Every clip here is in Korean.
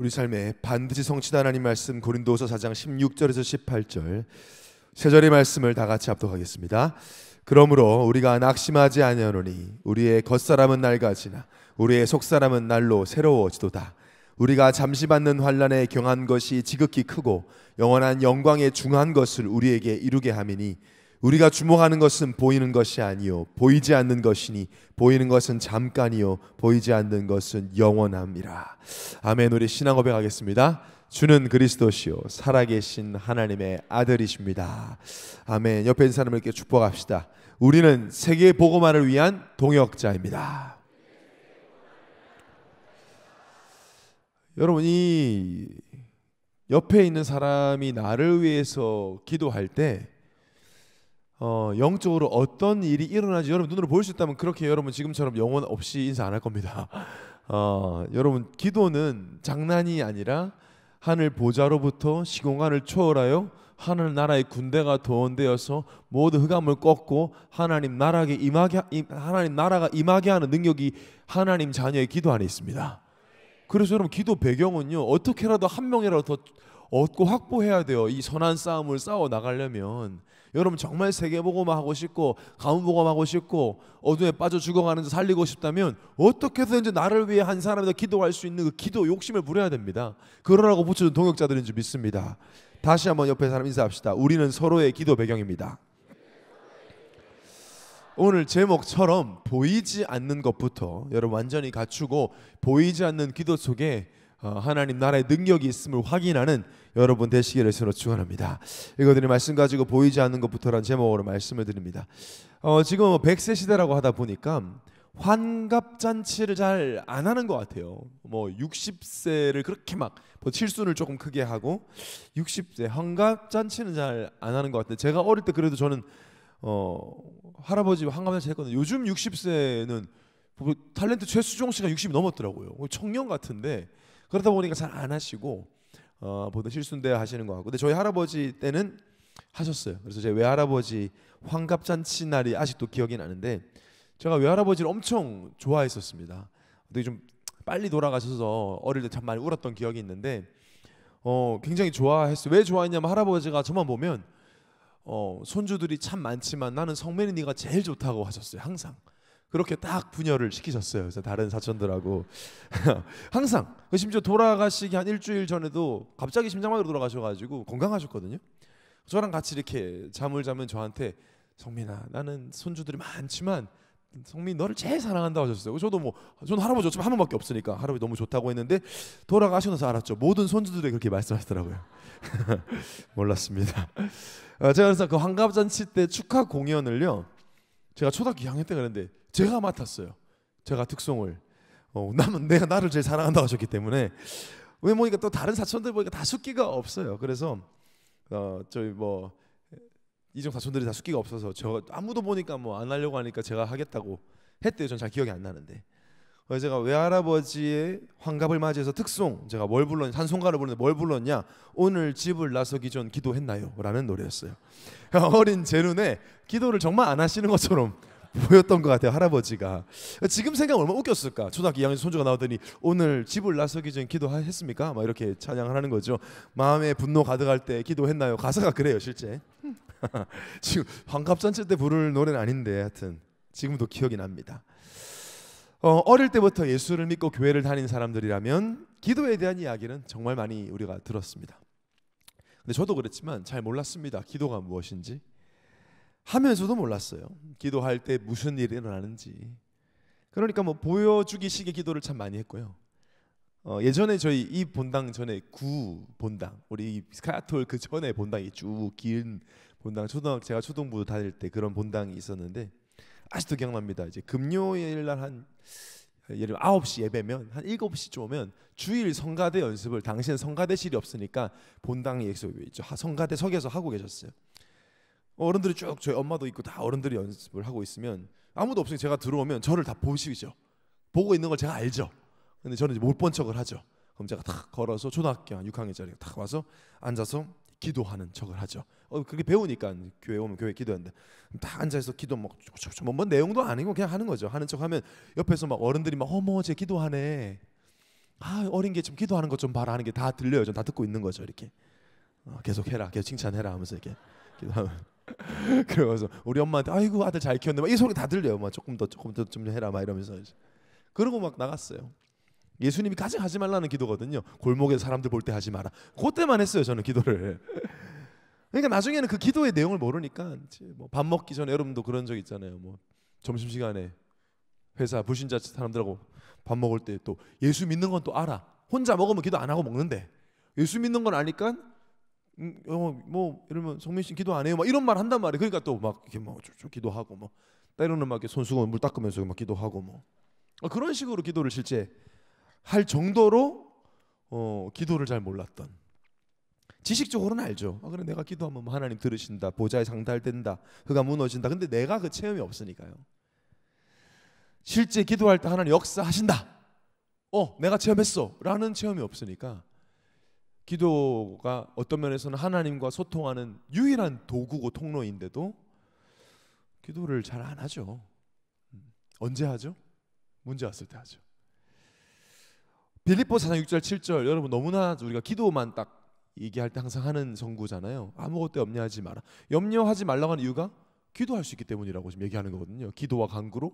우리 삶에 반드시 성취다 하나님 말씀 고린도서 4장 16절에서 18절 세 절의 말씀을 다 같이 합독하겠습니다. 그러므로 우리가 낙심하지 아니하노니 우리의 겉사람은 낡아지나 우리의 속사람은 날로 새로워지도다. 우리가 잠시 받는 환난에 경한 것이 지극히 크고 영원한 영광에 중한 것을 우리에게 이루게 함이니 우리가 주목하는 것은 보이는 것이 아니요 보이지 않는 것이니 보이는 것은 잠깐이요 보이지 않는 것은 영원함이라. 아멘. 우리 신앙 고백하겠습니다. 주는 그리스도시요 살아계신 하나님의 아들이십니다. 아멘. 옆에 있는 사람을 이렇게 축복합시다. 우리는 세계 복음화를 위한 동역자입니다. 여러분, 이 옆에 있는 사람이 나를 위해서 기도할 때 영적으로 어떤 일이 일어나지 여러분 눈으로 볼 수 있다면 그렇게 여러분 지금처럼 영혼 없이 인사 안 할 겁니다. 여러분, 기도는 장난이 아니라 하늘 보좌로부터 시공간을 초월하여 하늘 나라의 군대가 동원되어서 모든 흑암을 꺾고 하나님 나라가 임하게 하는 능력이 하나님 자녀의 기도 안에 있습니다. 그래서 여러분, 기도 배경은요, 어떻게라도 한 명이라도 더 얻고 확보해야 돼요. 이 선한 싸움을 싸워 나가려면 여러분 정말 세계복음화 하고 싶고 가문복음 하고 싶고 어둠에 빠져 죽어가는 자 살리고 싶다면 어떻게든지 나를 위해 한 사람이 더 기도할 수 있는 그 기도 욕심을 부려야 됩니다. 그러라고 붙여준 동역자들인 줄 믿습니다. 다시 한번 옆에 사람 인사합시다. 우리는 서로의 기도 배경입니다. 오늘 제목처럼 보이지 않는 것부터 여러분 완전히 갖추고 보이지 않는 기도 속에 하나님 나라의 능력이 있음을 확인하는 여러분 되시기를 서로 축원합니다. 이거들이 말씀 가지고 보이지 않는 것부터라는 제목으로 말씀을 드립니다. 지금 100세 시대라고 하다 보니까 환갑잔치를 잘 안 하는 것 같아요. 뭐 60세를 그렇게 막 칠순을 조금 크게 하고 60세 환갑잔치는 잘 안 하는 것 같아요. 제가 어릴 때 그래도 저는 할아버지 환갑잔치 했거든요. 요즘 60세는 탤런트 최수종 씨가 60이 넘었더라고요. 청년 같은데 그러다 보니까 잘 안 하시고 보통 실순대 하시는 것 같고, 근데 저희 할아버지 때는 하셨어요. 그래서 제 외할아버지 환갑잔치 날이 아직도 기억이 나는데 제가 외할아버지를 엄청 좋아했었습니다. 근데 좀 빨리 돌아가셔서 어릴 때 참 많이 울었던 기억이 있는데 굉장히 좋아했어요. 왜 좋아했냐면 할아버지가 저만 보면 손주들이 참 많지만 나는 성민이 네가 제일 좋다고 하셨어요. 항상 그렇게 딱 분열을 시키셨어요. 그래서 다른 사촌들하고 항상, 심지어 돌아가시기 한 일주일 전에도 갑자기 심장마비로 돌아가셔가지고 건강하셨거든요. 저랑 같이 이렇게 잠을 자면 저한테 성민아, 나는 손주들이 많지만 성민 너를 제일 사랑한다고 하셨어요. 저도 저는 할아버지 어차피 한 번밖에 없으니까 할아버지 너무 좋다고 했는데 돌아가시고 나서 알았죠. 모든 손주들이 그렇게 말씀하시더라고요. 몰랐습니다. 제가 그래서 그 환갑잔치 때 축하 공연을요, 제가 초등학교 2학년 때 그랬는데 제가 맡았어요. 제가 특송을. 내가 나를 제일 사랑한다고 하셨기 때문에. 왜 보니까 또 다른 사촌들 보니까 다 숙기가 없어요. 그래서 저희 이종 사촌들이 다 숙기가 없어서 저 아무도 보니까 안 하려고 하니까 제가 하겠다고 했대요. 전 잘 기억이 안 나는데. 제가 외할아버지의 환갑을 맞이해서 특송, 제가 뭘 불렀냐, 찬송가를 부르는데 뭘 불렀냐, 오늘 집을 나서기 전 기도했나요? 라는 노래였어요. 어린 제 눈에 기도를 정말 안 하시는 것처럼 보였던 것 같아요, 할아버지가. 지금 생각하면 얼마나 웃겼을까. 초등학교 2학년 손주가 나오더니 오늘 집을 나서기 전 기도했습니까? 막 이렇게 찬양을 하는 거죠. 마음에 분노 가득할 때 기도했나요? 가사가 그래요, 실제. 지금 환갑잔치 때 부를 노래는 아닌데 하여튼 지금도 기억이 납니다. 어릴 때부터 예수를 믿고 교회를 다닌 사람들이라면 기도에 대한 이야기는 정말 많이 우리가 들었습니다. 근데 저도 그렇지만 잘 몰랐습니다. 기도가 무엇인지. 하면서도 몰랐어요. 기도할 때 무슨 일이 일어나는지. 그러니까 보여주기식의 기도를 참 많이 했고요. 예전에 저희 이 본당 전에 구 본당, 우리 스카톨 그 전에 본당이 쭉 긴 본당, 제가 초등부 다닐 때 그런 본당이 있었는데 아직도 기억납니다. 이제 금요일 날 한 예를 들어 9시 예배면 한 7시쯤 오면 주일 성가대 연습을, 당시엔 성가대실이 없으니까 본당에 있죠. 성가대석에서 하고 계셨어요. 어른들이 쭉, 저희 엄마도 있고 다 어른들이 연습을 하고 있으면 아무도 없으니까 제가 들어오면 저를 다 보시죠. 보고 있는 걸 제가 알죠. 근데 저는 이제 못 본 척을 하죠. 그럼 제가 탁 걸어서 초등학교 한 6학년짜리 탁 와서 앉아서 기도하는 척을 하죠. 그렇게 배우니까 교회 오면 교회 기도하는데 다 앉아서 기도 뭔 내용도 아니고 그냥 하는 거죠. 하는 척하면 옆에서 막 어른들이 막 어머 쟤 기도하네. 어린 게 좀 기도하는 것 좀 봐라 하는 게 다 들려요. 좀 다 듣고 있는 거죠. 이렇게 계속 해라, 계속 칭찬해라 하면서 이렇게 기도하면 그러면서 우리 엄마한테 아이고 아들 잘 키웠네 막 이 소리 다 들려요. 막 조금 더 좀 해라 막 이러면서 그러고 막 나갔어요. 예수님이 가장 하지 말라는 기도거든요. 골목에서 사람들 볼 때 하지 마라. 그때만 했어요 저는 기도를. 그러니까 나중에는 그 기도의 내용을 모르니까 뭐 밥 먹기 전에 여러분도 그런 적 있잖아요. 뭐 점심시간에 회사 불신자 사람들하고 밥 먹을 때 또 예수 믿는 건 또 알아. 혼자 먹으면 기도 안 하고 먹는데 예수 믿는 건 아니까 뭐 이러면 성민 씨 기도 안 해요 막 이런 말 한단 말이에요. 그러니까 또 막 이렇게 뭐 쭉 기도하고 뭐 때로는 막 이렇게 손수건 물 닦으면서 막 기도하고 뭐 그런 식으로 기도를 실제 할 정도로 기도를 잘 몰랐던. 지식적으로는 알죠. 그래 내가 기도하면 뭐 하나님 들으신다, 보좌에 상달된다, 그가 무너진다. 근데 내가 그 체험이 없으니까요. 실제 기도할 때 하나님 역사하신다, 내가 체험했어 라는 체험이 없으니까 기도가 어떤 면에서는 하나님과 소통하는 유일한 도구고 통로인데도 기도를 잘 안 하죠. 언제 하죠? 문제 왔을 때 하죠. 빌립보 4장 6절 7절 여러분 너무나 우리가 기도만 딱 얘기할 때 항상 하는 성구잖아요. 아무것도 염려하지 마라. 염려하지 말라고 하는 이유가 기도할 수 있기 때문이라고 지금 얘기하는 거거든요. 기도와 간구로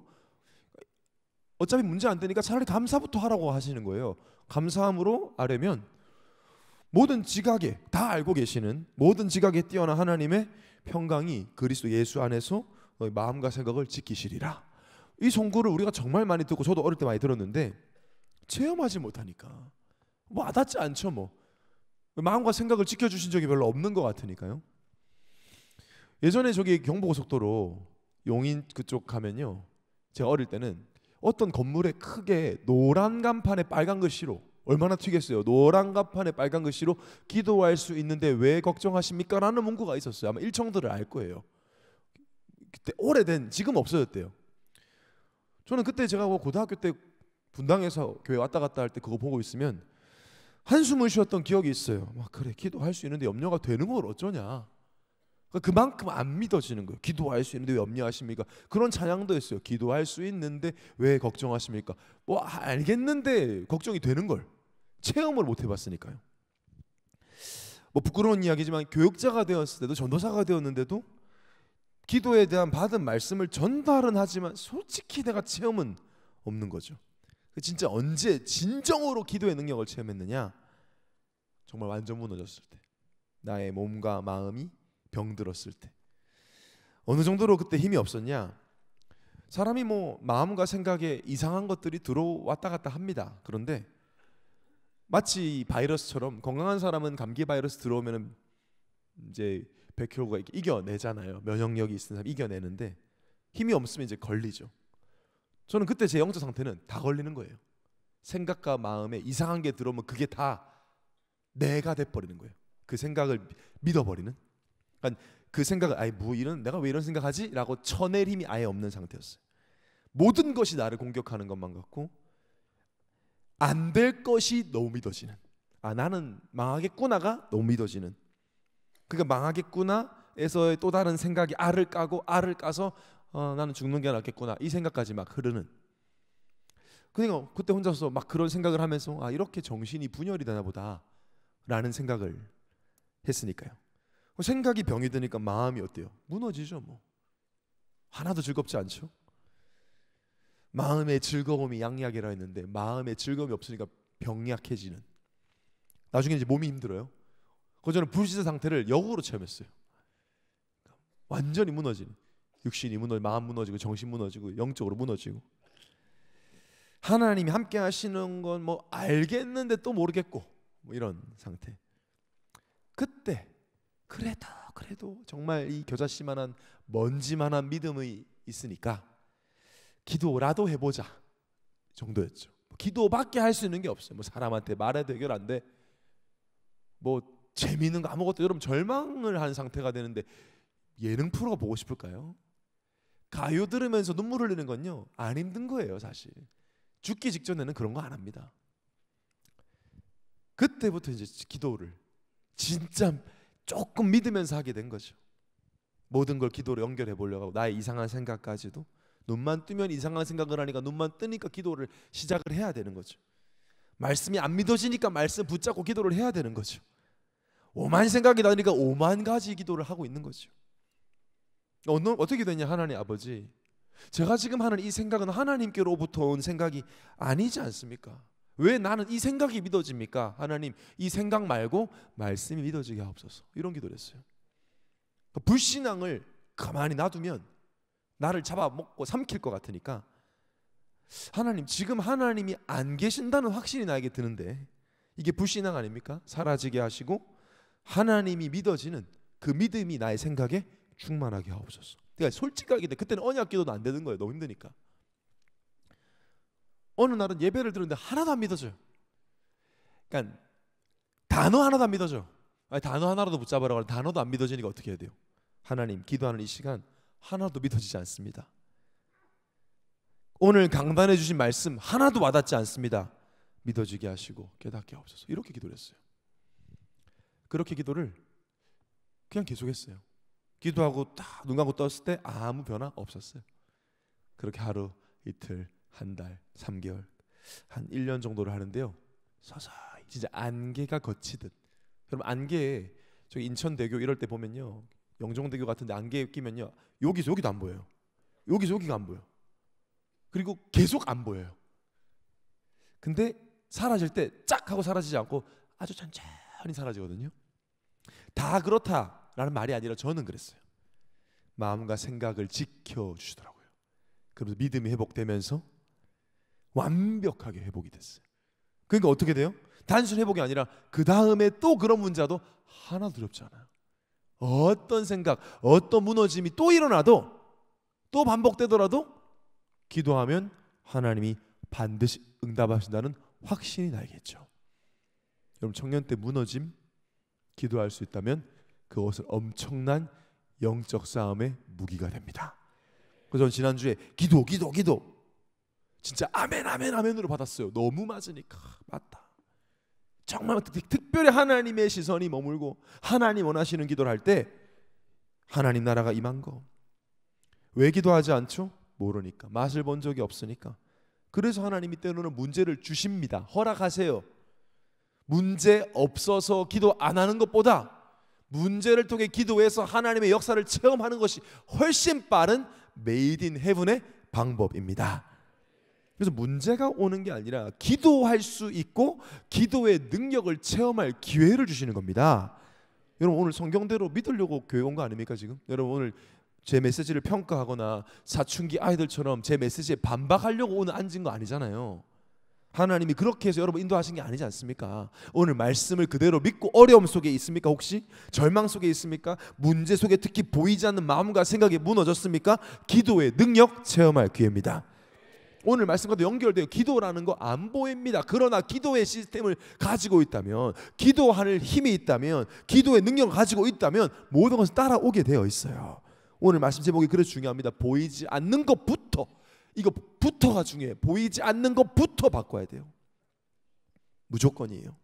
어차피 문제 안 되니까 차라리 감사부터 하라고 하시는 거예요. 감사함으로 아뢰면 모든 지각에 다 알고 계시는 모든 지각에 뛰어난 하나님의 평강이 그리스도 예수 안에서 너희 마음과 생각을 지키시리라. 이 성구를 우리가 정말 많이 듣고 저도 어릴 때 많이 들었는데 체험하지 못하니까 뭐 와닿지 않죠. 뭐 마음과 생각을 지켜주신 적이 별로 없는 것 같으니까요. 예전에 저기 경부고속도로 용인 그쪽 가면요, 제가 어릴 때는 어떤 건물에 크게 노란 간판에 빨간 글씨로, 얼마나 튀겠어요, 노란 간판에 빨간 글씨로 기도할 수 있는데 왜 걱정하십니까? 라는 문구가 있었어요. 아마 일청들을 알 거예요. 그때 오래된, 지금 없어졌대요. 저는 그때 제가 고등학교 때 분당에서 교회 왔다 갔다 할 때 그거 보고 있으면 한숨을 쉬었던 기억이 있어요. 막 그래 기도할 수 있는데 염려가 되는 걸 어쩌냐. 그만큼 안 믿어지는 거예요. 기도할 수 있는데 왜 염려하십니까? 그런 찬양도 했어요. 기도할 수 있는데 왜 걱정하십니까? 뭐 알겠는데 걱정이 되는 걸 체험을 못 해봤으니까요. 뭐 부끄러운 이야기지만 교육자가 되었을 때도, 전도사가 되었는데도 기도에 대한 받은 말씀을 전달은 하지만 솔직히 내가 체험은 없는 거죠. 진짜 언제 진정으로 기도의 능력을 체험했느냐? 정말 완전 무너졌을 때, 나의 몸과 마음이 병들었을 때. 어느 정도로 그때 힘이 없었냐? 사람이 뭐 마음과 생각에 이상한 것들이 들어왔다 갔다 합니다. 그런데 마치 바이러스처럼 건강한 사람은 감기 바이러스 들어오면은 이제 백혈구가 이겨내잖아요. 면역력이 있는 사람이 이겨내는데 힘이 없으면 이제 걸리죠. 저는 그때 제 영적 상태는 다 걸리는 거예요. 생각과 마음에 이상한 게 들어오면 그게 다 내가 돼버리는 거예요. 그 생각을 믿어버리는. 그러니까 그 생각을 내가 왜 이런 생각하지? 라고 쳐낼 힘이 아예 없는 상태였어요. 모든 것이 나를 공격하는 것만 같고 안 될 것이 너무 믿어지는, 나는 망하겠구나가 너무 믿어지는. 그러니까 망하겠구나에서의 또 다른 생각이 알을 까서 나는 죽는 게 낫겠구나, 이 생각까지 막 흐르는. 그러니까 그때 혼자서 막 그런 생각을 하면서 이렇게 정신이 분열이 되나 보다 라는 생각을 했으니까요. 생각이 병이 드니까 마음이 어때요? 무너지죠. 뭐 하나도 즐겁지 않죠. 마음의 즐거움이 양약이라 했는데 마음의 즐거움이 없으니까 병약해지는. 나중에 이제 몸이 힘들어요. 저는 불신자 상태를 역으로 체험했어요. 완전히 무너지는, 육신이 무너지고 마음 무너지고 정신 무너지고 영적으로 무너지고. 하나님이 함께 하시는 건 뭐 알겠는데 또 모르겠고 뭐 이런 상태. 그때 그래도 정말 이 겨자씨만한 먼지만한 믿음이 있으니까 기도라도 해보자 정도였죠. 기도밖에 할 수 있는 게 없어요. 뭐 사람한테 말해도 해결 안 돼. 뭐 재미있는 거 아무것도. 여러분 절망을 한 상태가 되는데 예능 프로가 보고 싶을까요? 가요 들으면서 눈물 흘리는 건요 안 힘든 거예요. 사실 죽기 직전에는 그런 거 안 합니다. 그때부터 이제 기도를 진짜 조금 믿으면서 하게 된 거죠. 모든 걸 기도로 연결해 보려고 하고, 나의 이상한 생각까지도 눈만 뜨면 이상한 생각을 하니까 눈만 뜨니까 기도를 시작을 해야 되는 거죠. 말씀이 안 믿어지니까 말씀 붙잡고 기도를 해야 되는 거죠. 오만 생각이 나니까 오만 가지 기도를 하고 있는 거죠. 어떻게 되냐? 하나님 아버지, 제가 지금 하는 이 생각은 하나님께로부터 온 생각이 아니지 않습니까? 왜 나는 이 생각이 믿어집니까? 하나님, 이 생각 말고 말씀이 믿어지게 하옵소서. 이런 기도를 했어요. 불신앙을 가만히 놔두면 나를 잡아먹고 삼킬 것 같으니까, 하나님, 지금 하나님이 안 계신다는 확신이 나에게 드는데 이게 불신앙 아닙니까? 사라지게 하시고 하나님이 믿어지는 그 믿음이 나의 생각에 충만하게 하옵소서. 그러니까 솔직하게 그때는 언약 기도도 안 되는 거예요. 너무 힘드니까. 어느 날은 예배를 드렸는데 하나도 안 믿어져요. 그러니까 단어 하나도 안 믿어져. 아니, 단어 하나라도 붙잡으라고 하는데 단어도 안 믿어지니까 어떻게 해야 돼요? 하나님, 기도하는 이 시간 하나도 믿어지지 않습니다. 오늘 강단해 주신 말씀 하나도 와닿지 않습니다. 믿어지게 하시고 깨닫게 하옵소서. 이렇게 기도를 했어요. 그렇게 기도를 그냥 계속했어요. 기도하고 딱 눈 감고 떴을 때 아무 변화 없었어요. 그렇게 하루, 이틀, 한 달, 3개월, 한 1년 정도를 하는데요, 서서히 진짜 안개가 걷히듯. 여러분, 안개에 저기 인천대교 이럴 때 보면요, 영종대교 같은데 안개에 끼면요, 여기서 여기도 안 보여요. 여기서 여기가 안 보여. 그리고 계속 안 보여요. 근데 사라질 때 쫙 하고 사라지지 않고 아주 천천히 사라지거든요. 다 그렇다라는 말이 아니라 저는 그랬어요. 마음과 생각을 지켜주시더라고요. 그래서 믿음이 회복되면서 완벽하게 회복이 됐어요. 그러니까 어떻게 돼요? 단순 회복이 아니라 그 다음에 또 그런 문제도 하나도 두렵지 않아요. 어떤 생각, 어떤 무너짐이 또 일어나도, 또 반복되더라도 기도하면 하나님이 반드시 응답하신다는 확신이 나겠죠. 여러분, 청년 때 무너짐 기도할 수 있다면 그것은 엄청난 영적 싸움의 무기가 됩니다. 그래서 저는 지난주에 기도 진짜 아멘 아멘 아멘으로 받았어요. 너무 맞으니까. 맞다. 정말 특별히 하나님의 시선이 머물고 하나님 원하시는 기도를 할 때 하나님 나라가 임한 거. 왜 기도하지 않죠? 모르니까. 맛을 본 적이 없으니까. 그래서 하나님이 때로는 문제를 주십니다. 허락하세요. 문제 없어서 기도 안 하는 것보다 문제를 통해 기도해서 하나님의 역사를 체험하는 것이 훨씬 빠른 메이드 인 헤븐의 방법입니다. 그래서 문제가 오는 게 아니라 기도할 수 있고 기도의 능력을 체험할 기회를 주시는 겁니다. 여러분, 오늘 성경대로 믿으려고 교회 온 거 아닙니까? 지금 여러분, 오늘 제 메시지를 평가하거나 사춘기 아이들처럼 제 메시지에 반박하려고 오늘 앉은 거 아니잖아요. 하나님이 그렇게 해서 여러분 인도하신 게 아니지 않습니까? 오늘 말씀을 그대로 믿고 어려움 속에 있습니까? 혹시 절망 속에 있습니까? 문제 속에 특히 보이지 않는 마음과 생각이 무너졌습니까? 기도의 능력 체험할 기회입니다. 오늘 말씀과도 연결돼요. 기도라는 거 안 보입니다. 그러나 기도의 시스템을 가지고 있다면, 기도할 힘이 있다면, 기도의 능력을 가지고 있다면 모든 것은 따라오게 되어 있어요. 오늘 말씀 제목이 그래서 중요합니다. 보이지 않는 것부터, 이거부터가 중요해요. 보이지 않는 것부터 바꿔야 돼요. 무조건이에요.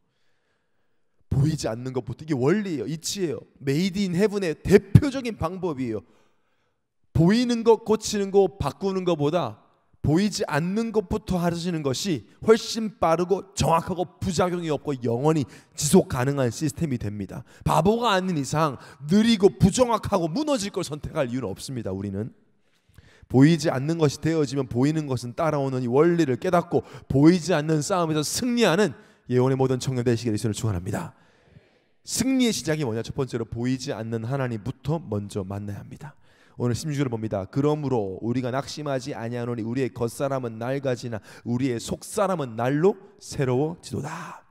보이지 않는 것부터. 이게 원리예요. 이치예요. 메이드 인 헤븐의 대표적인 방법이에요. 보이는 것 고치는 거 바꾸는 것보다 보이지 않는 것부터 하시는 것이 훨씬 빠르고 정확하고 부작용이 없고 영원히 지속 가능한 시스템이 됩니다. 바보가 아닌 이상 느리고 부정확하고 무너질 걸 선택할 이유는 없습니다. 우리는 보이지 않는 것이 되어지면 보이는 것은 따라오는 이 원리를 깨닫고 보이지 않는 싸움에서 승리하는 예언의 모든 청년 되시기를 예수를 축원합니다. 승리의 시작이 뭐냐? 첫 번째로 보이지 않는 하나님부터 먼저 만나야 합니다. 오늘 16절을 봅니다. 그러므로 우리가 낙심하지 아니하노니 우리의 겉사람은 낡아지나 우리의 속사람은 날로 새로워지도다.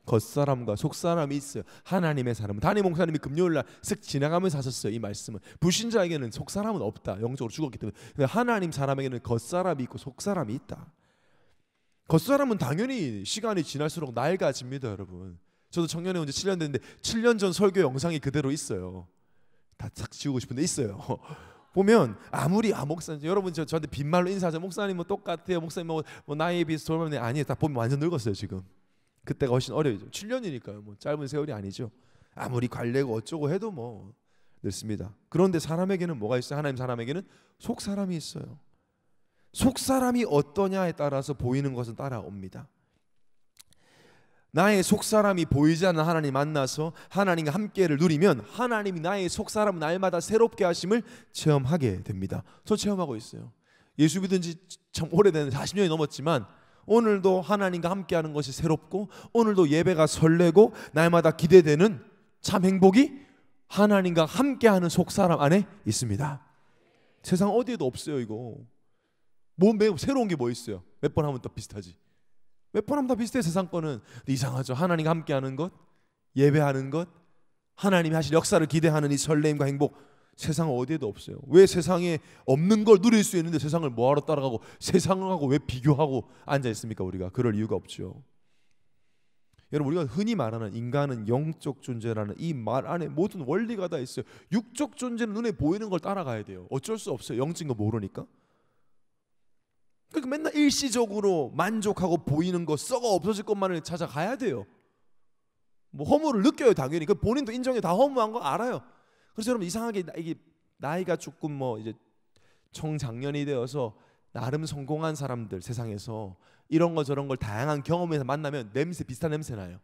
겉사람과 속사람이 있어요. 하나님의 사람은, 담임 목사님이 금요일날 쓱 지나가면서 하셨어요. 이 말씀은 불신자에게는 속사람은 없다. 영적으로 죽었기 때문에. 근데 하나님 사람에게는 겉사람이 있고 속사람이 있다. 겉사람은 당연히 시간이 지날수록 낡아집니다. 여러분, 저도 청년에 온 지 7년 됐는데 7년 전 설교 영상이 그대로 있어요. 다 싹 지우고 싶은데 있어요. 보면 아무리 목사님, 여러분 저한테 빈말로 인사하죠. 목사님은 똑같아요. 목사님 뭐 나이에 비해서 젊은데 아니에요. 딱 보면 완전 늙었어요. 지금 그때가 훨씬 어려요. 7년이니까요. 뭐 짧은 세월이 아니죠. 아무리 관리고 어쩌고 해도 뭐 늙습니다. 그런데 사람에게는 뭐가 있어요? 하나님 사람에게는 속 사람이 있어요. 속 사람이 어떠냐에 따라서 보이는 것은 따라옵니다. 나의 속사람이 보이지 않는 하나님 만나서 하나님과 함께를 누리면 하나님이 나의 속사람 날마다 새롭게 하심을 체험하게 됩니다. 저 체험하고 있어요. 예수 믿은 지 참 오래된 40년이 넘었지만 오늘도 하나님과 함께하는 것이 새롭고 오늘도 예배가 설레고 날마다 기대되는 참 행복이 하나님과 함께하는 속사람 안에 있습니다. 세상 어디에도 없어요. 이거 뭐 매우 새로운 게 뭐 있어요? 몇 번 하면 또 비슷하지. 몇 번 하면 다 비슷해. 세상 거는 이상하죠. 하나님과 함께하는 것, 예배하는 것, 하나님이 하실 역사를 기대하는 이 설레임과 행복, 세상 어디에도 없어요. 왜 세상에 없는 걸 누릴 수 있는데 세상을 뭐하러 따라가고 세상하고 왜 비교하고 앉아 있습니까? 우리가 그럴 이유가 없죠. 여러분, 우리가 흔히 말하는 인간은 영적 존재라는 이 말 안에 모든 원리가 다 있어요. 육적 존재는 눈에 보이는 걸 따라가야 돼요. 어쩔 수 없어요. 영적인 거 모르니까. 그러니까 맨날 일시적으로 만족하고 보이는 거, 썩어 없어질 것만을 찾아가야 돼요. 뭐 허물을 느껴요, 당연히. 그 본인도 인정해. 다 허무한 거 알아요. 그래서 여러분, 이상하게 이게 나이가 조금 뭐 이제 청장년이 되어서 나름 성공한 사람들, 세상에서 이런 거 저런 걸 다양한 경험에서 만나면 냄새, 비슷한 냄새 나요.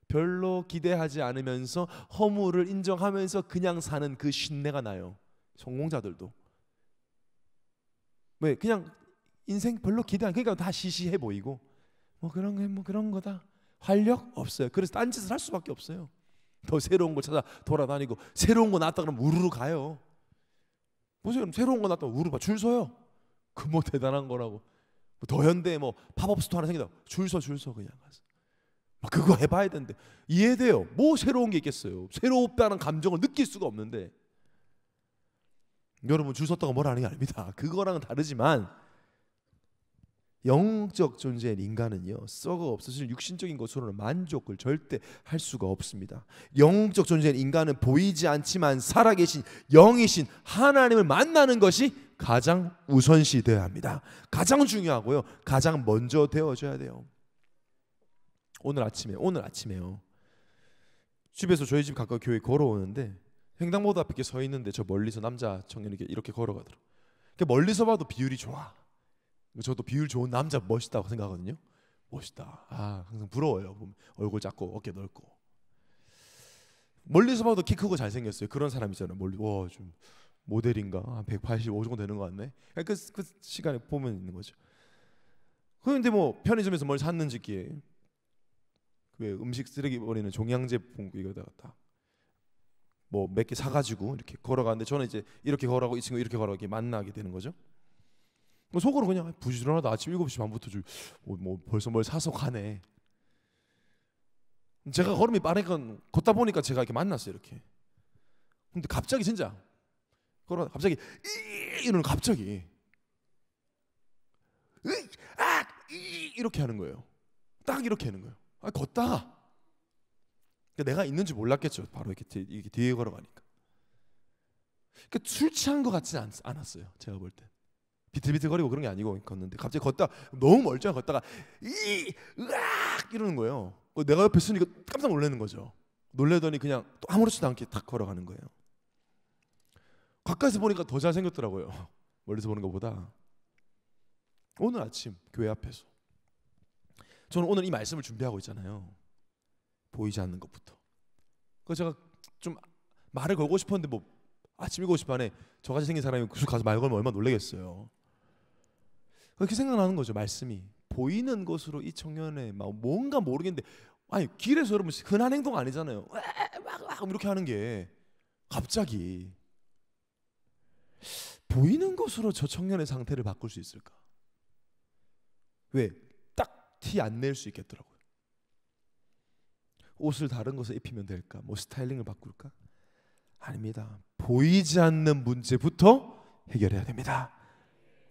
별로 기대하지 않으면서 허물을 인정하면서 그냥 사는 그 쉰내가 나요. 성공자들도. 왜? 그냥 인생 별로 기대 안, 그러니까 다 시시해 보이고 뭐 그런 게 뭐 그런 거다. 활력 없어요. 그래서 딴짓을 할 수밖에 없어요. 더 새로운 걸 찾아 돌아다니고, 새로운 거 나왔다 그러면 우르르 가요. 보세요. 새로운 거 나왔다 우르르 줄 서요. 그 뭐 대단한 거라고. 더 현대 뭐 팝업 스토어 하나 생기다 줄 서 그냥 가서 그거 해봐야 되는데. 이해돼요. 뭐 새로운 게 있겠어요. 새롭다는 감정을 느낄 수가 없는데. 여러분, 줄 섰다가 뭐라는 게 아닙니다. 그거랑은 다르지만 영적 존재인 인간은요, 썩어 없어질 육신적인 것으로는 만족을 절대 할 수가 없습니다. 영적 존재인 인간은 보이지 않지만 살아계신 영이신 하나님을 만나는 것이 가장 우선시 되어야 합니다. 가장 중요하고요, 가장 먼저 되어줘야 돼요. 오늘 아침에요, 집에서 저희 집 가까이 교회 걸어오는데 횡단보도 앞에 이렇게 서 있는데 저 멀리서 남자 청년이 이렇게 걸어가더라고요. 멀리서 봐도 비율이 좋아. 저도 비율 좋은 남자 멋있다고 생각하거든요. 멋있다. 항상 부러워요. 얼굴 작고 어깨 넓고. 멀리서 봐도 키 크고 잘생겼어요. 그런 사람 있잖아요. 좀 모델인가? 한 185 정도 되는 것 같네. 그 시간에 보면 있는 거죠. 그런데 뭐 편의점에서 뭘 샀는지 왜 음식 쓰레기 버리는 종량제 봉투 이거다가 뭐 몇 개 사가지고 이렇게 걸어가는데, 저는 이제 이렇게 걸어가고 이 친구 이렇게 걸어가게 만나게 되는 거죠. 속으로 그냥 부지런하다. 아침 7시 반부터 뭐 벌써 뭘 사서 가네. 제가 걸음이 빠르니까 걷다 보니까 제가 이렇게 만났어요. 이렇게. 근데 갑자기 진짜 갑자기 이러는, 갑자기 이렇게 하는 거예요. 딱 이렇게 하는 거예요. 걷다가 내가 있는지 몰랐겠죠. 바로 이렇게 뒤에 걸어가니까. 술 취한 것 같지는 않았어요. 제가 볼 때. 비틀비틀거리고 그런 게 아니고 걷는데 갑자기 너무 멀쩡히 걷다가 으악 이러는 거예요. 내가 옆에 있으니까 깜짝 놀라는 거죠. 놀래더니 그냥 또 아무렇지도 않게 탁 걸어가는 거예요. 가까이서 보니까 더 잘생겼더라고요. 멀리서 보는 것보다. 오늘 아침 교회 앞에서 저는 오늘 이 말씀을 준비하고 있잖아요. 보이지 않는 것부터. 그래서 제가 좀 말을 걸고 싶었는데 뭐 아침 7시 반에 저같이 생긴 사람이 가서 말 걸면 얼마나 놀라겠어요. 그렇게 생각나는 거죠. 말씀이 보이는 것으로 이 청년의 뭔가 모르겠는데, 길에서 여러분 흔한 행동 아니잖아요. 막 이렇게 하는 게 갑자기 보이는 것으로 저 청년의 상태를 바꿀 수 있을까? 왜? 딱 티 안 낼 수 있겠더라고요. 옷을 다른 것을 입히면 될까? 뭐 스타일링을 바꿀까? 아닙니다. 보이지 않는 문제부터 해결해야 됩니다.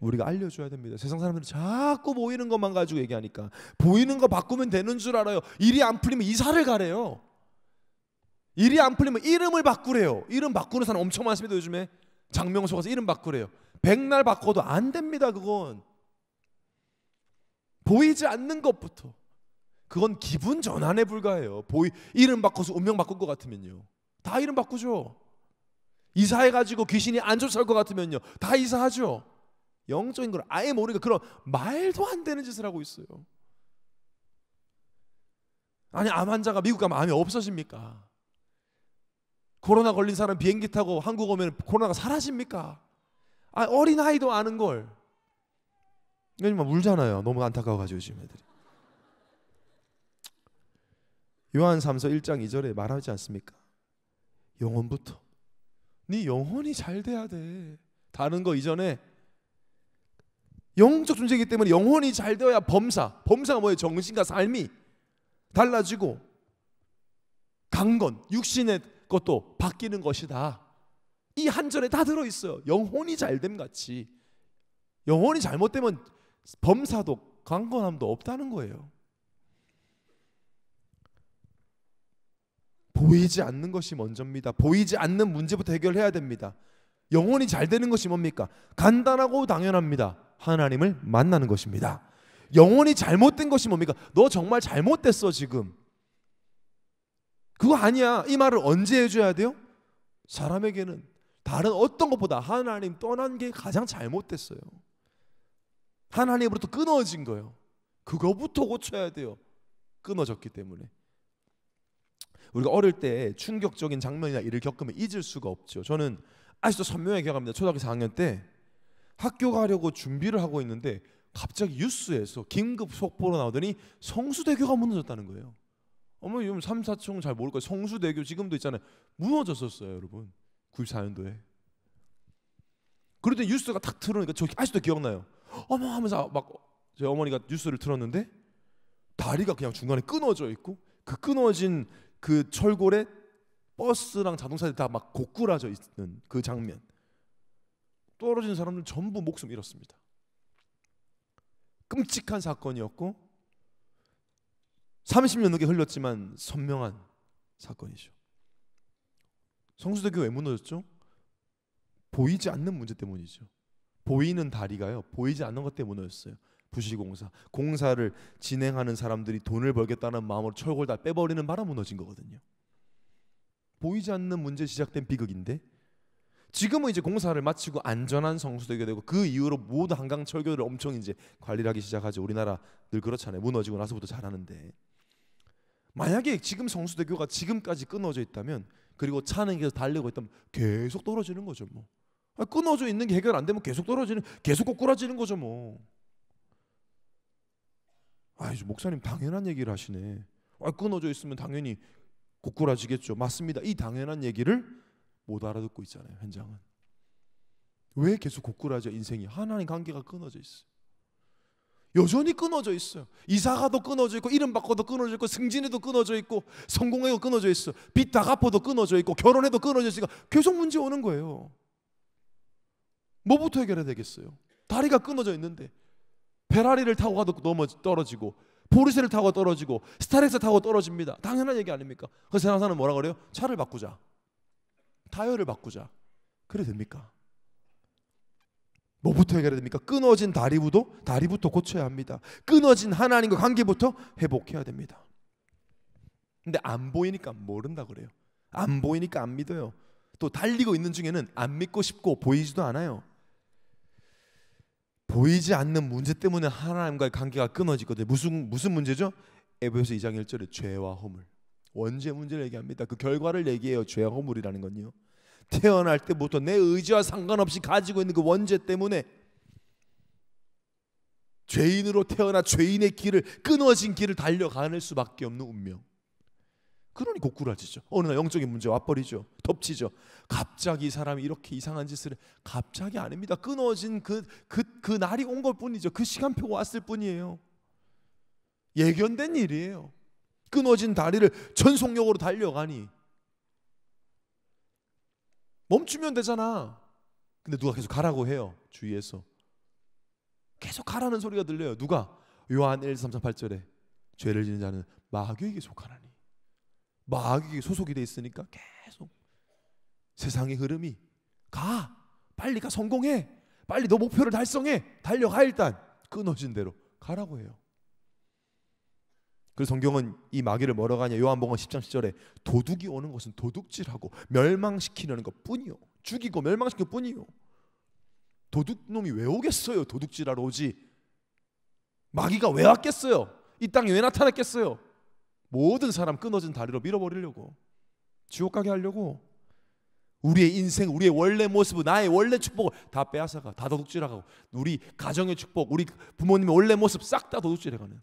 우리가 알려줘야 됩니다. 세상 사람들은 자꾸 보이는 것만 가지고 얘기하니까 보이는 거 바꾸면 되는 줄 알아요. 일이 안 풀리면 이사를 가래요. 일이 안 풀리면 이름을 바꾸래요. 이름 바꾸는 사람 엄청 많습니다. 요즘에 장명소 가서 이름 바꾸래요. 백날 바꿔도 안 됩니다. 그건 보이지 않는 것부터. 그건 기분 전환에 불과해요. 이름 바꿔서 운명 바꿀 것 같으면요, 다 이름 바꾸죠. 이사해가지고 귀신이 안 쫓아올 것 같으면요, 다 이사하죠. 영적인 걸 아예 모르니까 그런 말도 안 되는 짓을 하고 있어요. 아니 암 환자가 미국 가면 암이 없어집니까? 코로나 걸린 사람 비행기 타고 한국 오면 코로나가 사라집니까? 어린아이도 아는 걸. 이거 울잖아요. 너무 안타까워가지고 지금 애들이. 요한 3서 1장 2절에 말하지 않습니까? 영혼부터. 네 영혼이 잘 돼야 돼. 다른 거 이전에 영적 존재이기 때문에 영혼이 잘 되어야 범사가 뭐예요? 정신과 삶이 달라지고 강건, 육신의 것도 바뀌는 것이다. 이 한 절에 다 들어있어요. 영혼이 잘됨 같이. 영혼이 잘못되면 범사도 강건함도 없다는 거예요. 보이지 않는 것이 먼저입니다. 보이지 않는 문제부터 해결해야 됩니다. 영혼이 잘 되는 것이 뭡니까? 간단하고 당연합니다. 하나님을 만나는 것입니다. 영혼이 잘못된 것이 뭡니까? 너 정말 잘못됐어 지금. 그거 아니야. 이 말을 언제 해줘야 돼요? 사람에게는 다른 어떤 것보다 하나님 떠난 게 가장 잘못됐어요. 하나님으로부터 끊어진 거예요. 그거부터 고쳐야 돼요. 끊어졌기 때문에. 우리가 어릴 때 충격적인 장면이나 일을 겪으면 잊을 수가 없죠. 저는 아직도 선명하게 기억합니다. 초등학교 4학년 때 학교 가려고 준비를 하고 있는데 갑자기 뉴스에서 긴급 속보로 나오더니 성수대교가 무너졌다는 거예요. 어머, 요즘 3, 4층 잘 모를 거예요. 성수대교 지금도 있잖아요. 무너졌었어요, 여러분. 94년도에. 그러더니 뉴스가 탁 틀어놓으니까 저 아직도 기억나요. 어머 하면서 막 제 어머니가 뉴스를 틀었는데 다리가 그냥 중간에 끊어져 있고 그 끊어진 그 철골에 버스랑 자동차들이 다 막 고꾸라져 있는 그 장면. 떨어진 사람들 전부 목숨 잃었습니다. 끔찍한 사건이었고 30년 넘게 흘렀지만 선명한 사건이죠. 성수대교 왜 무너졌죠? 보이지 않는 문제 때문이죠. 보이는 다리가요, 보이지 않는 것 때문에 무너졌어요. 부실공사. 공사를 진행하는 사람들이 돈을 벌겠다는 마음으로 철골 다 빼버리는 바람 무너진 거거든요. 보이지 않는 문제 시작된 비극인데 지금은 이제 공사를 마치고 안전한 성수대교가 되고 그 이후로 모든 한강 철교를 엄청 이제 관리를 하기 시작하죠. 우리나라 늘 그렇잖아요. 무너지고 나서부터 잘하는데 만약에 지금 성수대교가 지금까지 끊어져 있다면 그리고 차는 계속 달리고 있다면 계속 떨어지는 거죠. 뭐 끊어져 있는 게 해결 안 되면 계속 떨어지는, 계속 꼬꾸라지는 거죠. 뭐 목사님 당연한 얘기를 하시네. 끊어져 있으면 당연히 꼬꾸라지겠죠. 맞습니다. 이 당연한 얘기를 못 알아듣고 있잖아요. 현장은. 왜 계속 꼬꾸라져? 인생이 하나님 관계가 끊어져 있어요. 여전히 끊어져 있어요. 이사가도 끊어져 있고 이름 바꿔도 끊어져 있고 승진해도 끊어져 있고 성공해도 끊어져 있어. 빚 다 갚아도 끊어져 있고 결혼해도 끊어져 있으니까 계속 문제 오는 거예요. 뭐부터 해결해야 되겠어요? 다리가 끊어져 있는데 페라리를 타고 가도 떨어지고 포르쉐를 타고 떨어지고 스타렉스 타고 떨어집니다. 당연한 얘기 아닙니까? 그래서 세상 사람은 뭐라 그래요? 차를 바꾸자, 타이어를 바꾸자. 그래 됩니까? 뭐부터 해결해야 됩니까? 끊어진 다리부터 고쳐야 합니다. 끊어진 하나님과 관계부터 회복해야 됩니다. 근데 안 보이니까 모른다 그래요. 안 보이니까 안 믿어요. 또 달리고 있는 중에는 안 믿고 싶고 보이지도 않아요. 보이지 않는 문제 때문에 하나님과의 관계가 끊어지거든요. 무슨 문제죠? 에베소서 2장 1절에 죄와 허물, 원죄 문제를 얘기합니다. 그 결과를 얘기해요. 죄와 허물이라는 건요, 태어날 때부터 내 의지와 상관없이 가지고 있는 그 원죄 때문에 죄인으로 태어나 죄인의 길을, 끊어진 길을 달려가는 수밖에 없는 운명. 그러니 고꾸라지죠. 어느 날 영적인 문제 와버리죠. 덮치죠. 갑자기 이 사람이 이렇게 이상한 짓을 해. 갑자기 아닙니다. 끊어진 그 날이 온 것 뿐이죠. 그 시간표가 왔을 뿐이에요. 예견된 일이에요. 끊어진 다리를 전속력으로 달려가니 멈추면 되잖아. 근데 누가 계속 가라고 해요. 주위에서 계속 가라는 소리가 들려요. 누가? 요한 1, 3, 4, 8절에 죄를 지는 자는 마귀에게 속하나니. 마귀에게 소속이 돼 있으니까 계속 세상의 흐름이 가, 빨리 가, 성공해, 빨리 너 목표를 달성해, 달려가. 일단 끊어진 대로 가라고 해요. 그래서 성경은 이 마귀를 뭐라고 하냐, 요한복음 10장 10절에 도둑이 오는 것은 도둑질하고 멸망시키려는 것 뿐이요, 죽이고 멸망시킬 뿐이요. 도둑놈이 왜 오겠어요? 도둑질하러 오지. 마귀가 왜 왔겠어요? 이 땅에 왜 나타났겠어요? 모든 사람 끊어진 다리로 밀어버리려고, 지옥 가게 하려고. 우리의 인생, 우리의 원래 모습, 나의 원래 축복을 다 빼앗아가, 다 도둑질하고, 우리 가정의 축복, 우리 부모님의 원래 모습 싹 다 도둑질해가는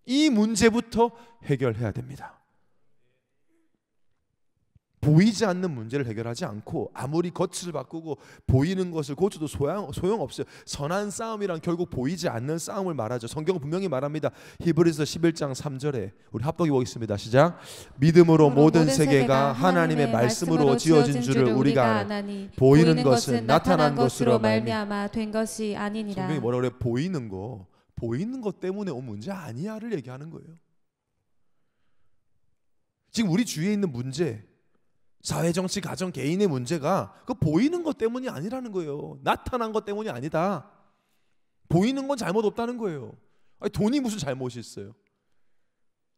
이 문제부터 해결해야 됩니다. 보이지 않는 문제를 해결하지 않고 아무리 거치를 바꾸고 보이는 것을 고쳐도 소용없어요. 선한 싸움이란 결국 보이지 않는 싸움을 말하죠. 성경은 분명히 말합니다. 히브리서 11장 3절에 우리 합독해 보겠습니다. 시작. 믿음으로 모든 세계가 하나님의 말씀으로 지어진 줄을 우리가 아나니 보이는 것은 나타난 것으로 말미암아 된 것이 아니니라. 성경이 뭐라 그래? 보이는 것 때문에 온 문제 아니야를 얘기하는 거예요. 지금 우리 주위에 있는 문제, 사회, 정치, 가정, 개인의 문제가 그 보이는 것 때문이 아니라는 거예요. 나타난 것 때문이 아니다. 보이는 건 잘못 없다는 거예요. 아니, 돈이 무슨 잘못이 있어요?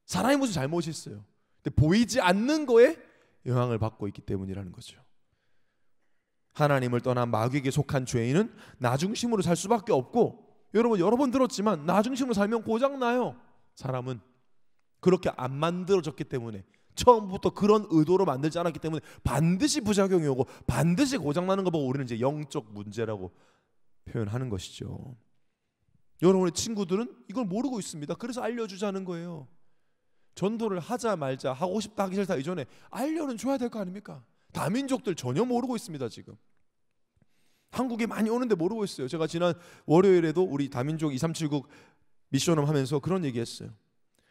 사람이 무슨 잘못이 있어요? 근데 보이지 않는 거에 영향을 받고 있기 때문이라는 거죠. 하나님을 떠난 마귀에게 속한 죄인은 나 중심으로 살 수밖에 없고, 여러분 여러 번 들었지만 나 중심으로 살면 고장나요. 사람은 그렇게 안 만들어졌기 때문에, 처음부터 그런 의도로 만들지 않았기 때문에 반드시 부작용이 오고 반드시 고장나는 거 보고 우리는 이제 영적 문제라고 표현하는 것이죠. 여러분의 친구들은 이걸 모르고 있습니다. 그래서 알려주자는 거예요. 전도를 하자 말자, 하고 싶다 하기 싫다 이전에 알려는 줘야 될 거 아닙니까? 다민족들 전혀 모르고 있습니다. 지금 한국에 많이 오는데 모르고 있어요. 제가 지난 월요일에도 우리 다민족 2379 미션을 하면서 그런 얘기했어요.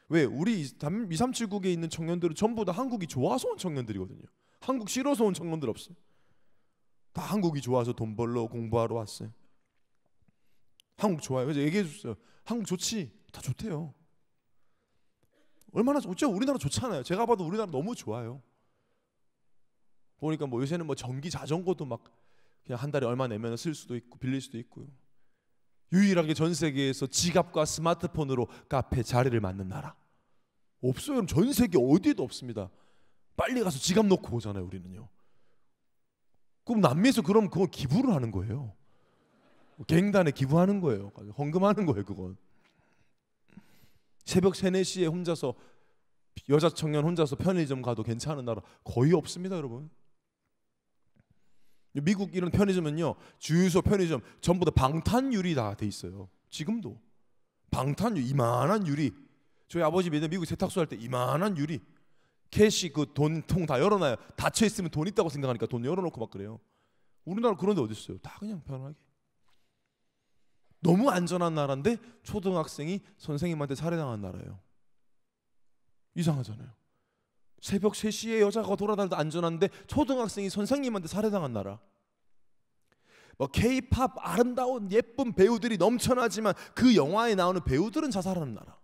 왜? 우리 2379에 있는 청년들은 전부 다 한국이 좋아서 온 청년들이거든요. 한국 싫어서 온 청년들 없어요. 다 한국이 좋아서 돈 벌러 공부하러 왔어요. 한국 좋아요. 그래서 얘기해 줬어요. 한국 좋지? 다 좋대요. 얼마나 좋죠? 우리나라 좋잖아요. 제가 봐도 우리나라 너무 좋아요. 보니까 뭐 요새는 뭐 전기 자전거도 막 그냥 한 달에 얼마 내면 쓸 수도 있고 빌릴 수도 있고요. 유일하게 전 세계에서 지갑과 스마트폰으로 카페 자리를 맡는 나라 없어요. 여러분, 전 세계 어디에도 없습니다. 빨리 가서 지갑 놓고 오잖아요. 우리는요. 그럼 남미에서 그럼 그건 기부를 하는 거예요. 갱단에 기부하는 거예요. 헌금하는 거예요. 그건 새벽 3, 4시에 혼자서, 여자 청년 혼자서 편의점 가도 괜찮은 나라 거의 없습니다. 여러분, 미국 이런 편의점은요, 주유소 편의점 전부 다 방탄유리 다 돼 있어요. 지금도 방탄유리, 이만한 유리. 저희 아버지 맨날 미국 세탁소 할 때 이만한 유리, 캐시 그 돈통 다 열어놔요. 닫혀 있으면 돈 있다고 생각하니까 돈 열어놓고 막 그래요. 우리나라 그런 데 어디 있어요? 다 그냥 편하게. 너무 안전한 나라인데 초등학생이 선생님한테 살해당한 나라예요. 이상하잖아요. 새벽 3시에 여자가 돌아다녀도 안전한데 초등학생이 선생님한테 살해당한 나라. 뭐 K-팝 아름다운 예쁜 배우들이 넘쳐나지만 그 영화에 나오는 배우들은 자살하는 나라.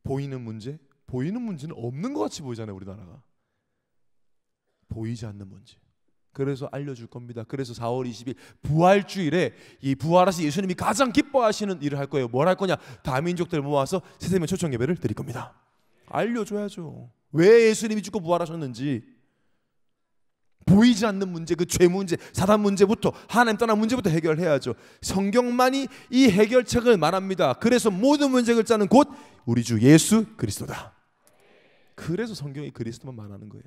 보이는 문제? 보이는 문제는 없는 것 같이 보이잖아요. 우리나라가 보이지 않는 문제. 그래서 알려줄 겁니다. 그래서 4월 20일 부활주일에 이 부활하신 예수님이 가장 기뻐하시는 일을 할 거예요. 뭘 할 거냐? 다민족들 모아서 새세면 초청 예배를 드릴 겁니다. 알려줘야죠. 왜 예수님이 죽고 부활하셨는지. 보이지 않는 문제, 그 죄 문제, 사단 문제부터, 하나님 떠난 문제부터 해결해야죠. 성경만이 이 해결책을 말합니다. 그래서 모든 문제 글자는 곧 우리 주 예수 그리스도다. 그래서 성경이 그리스도만 말하는 거예요.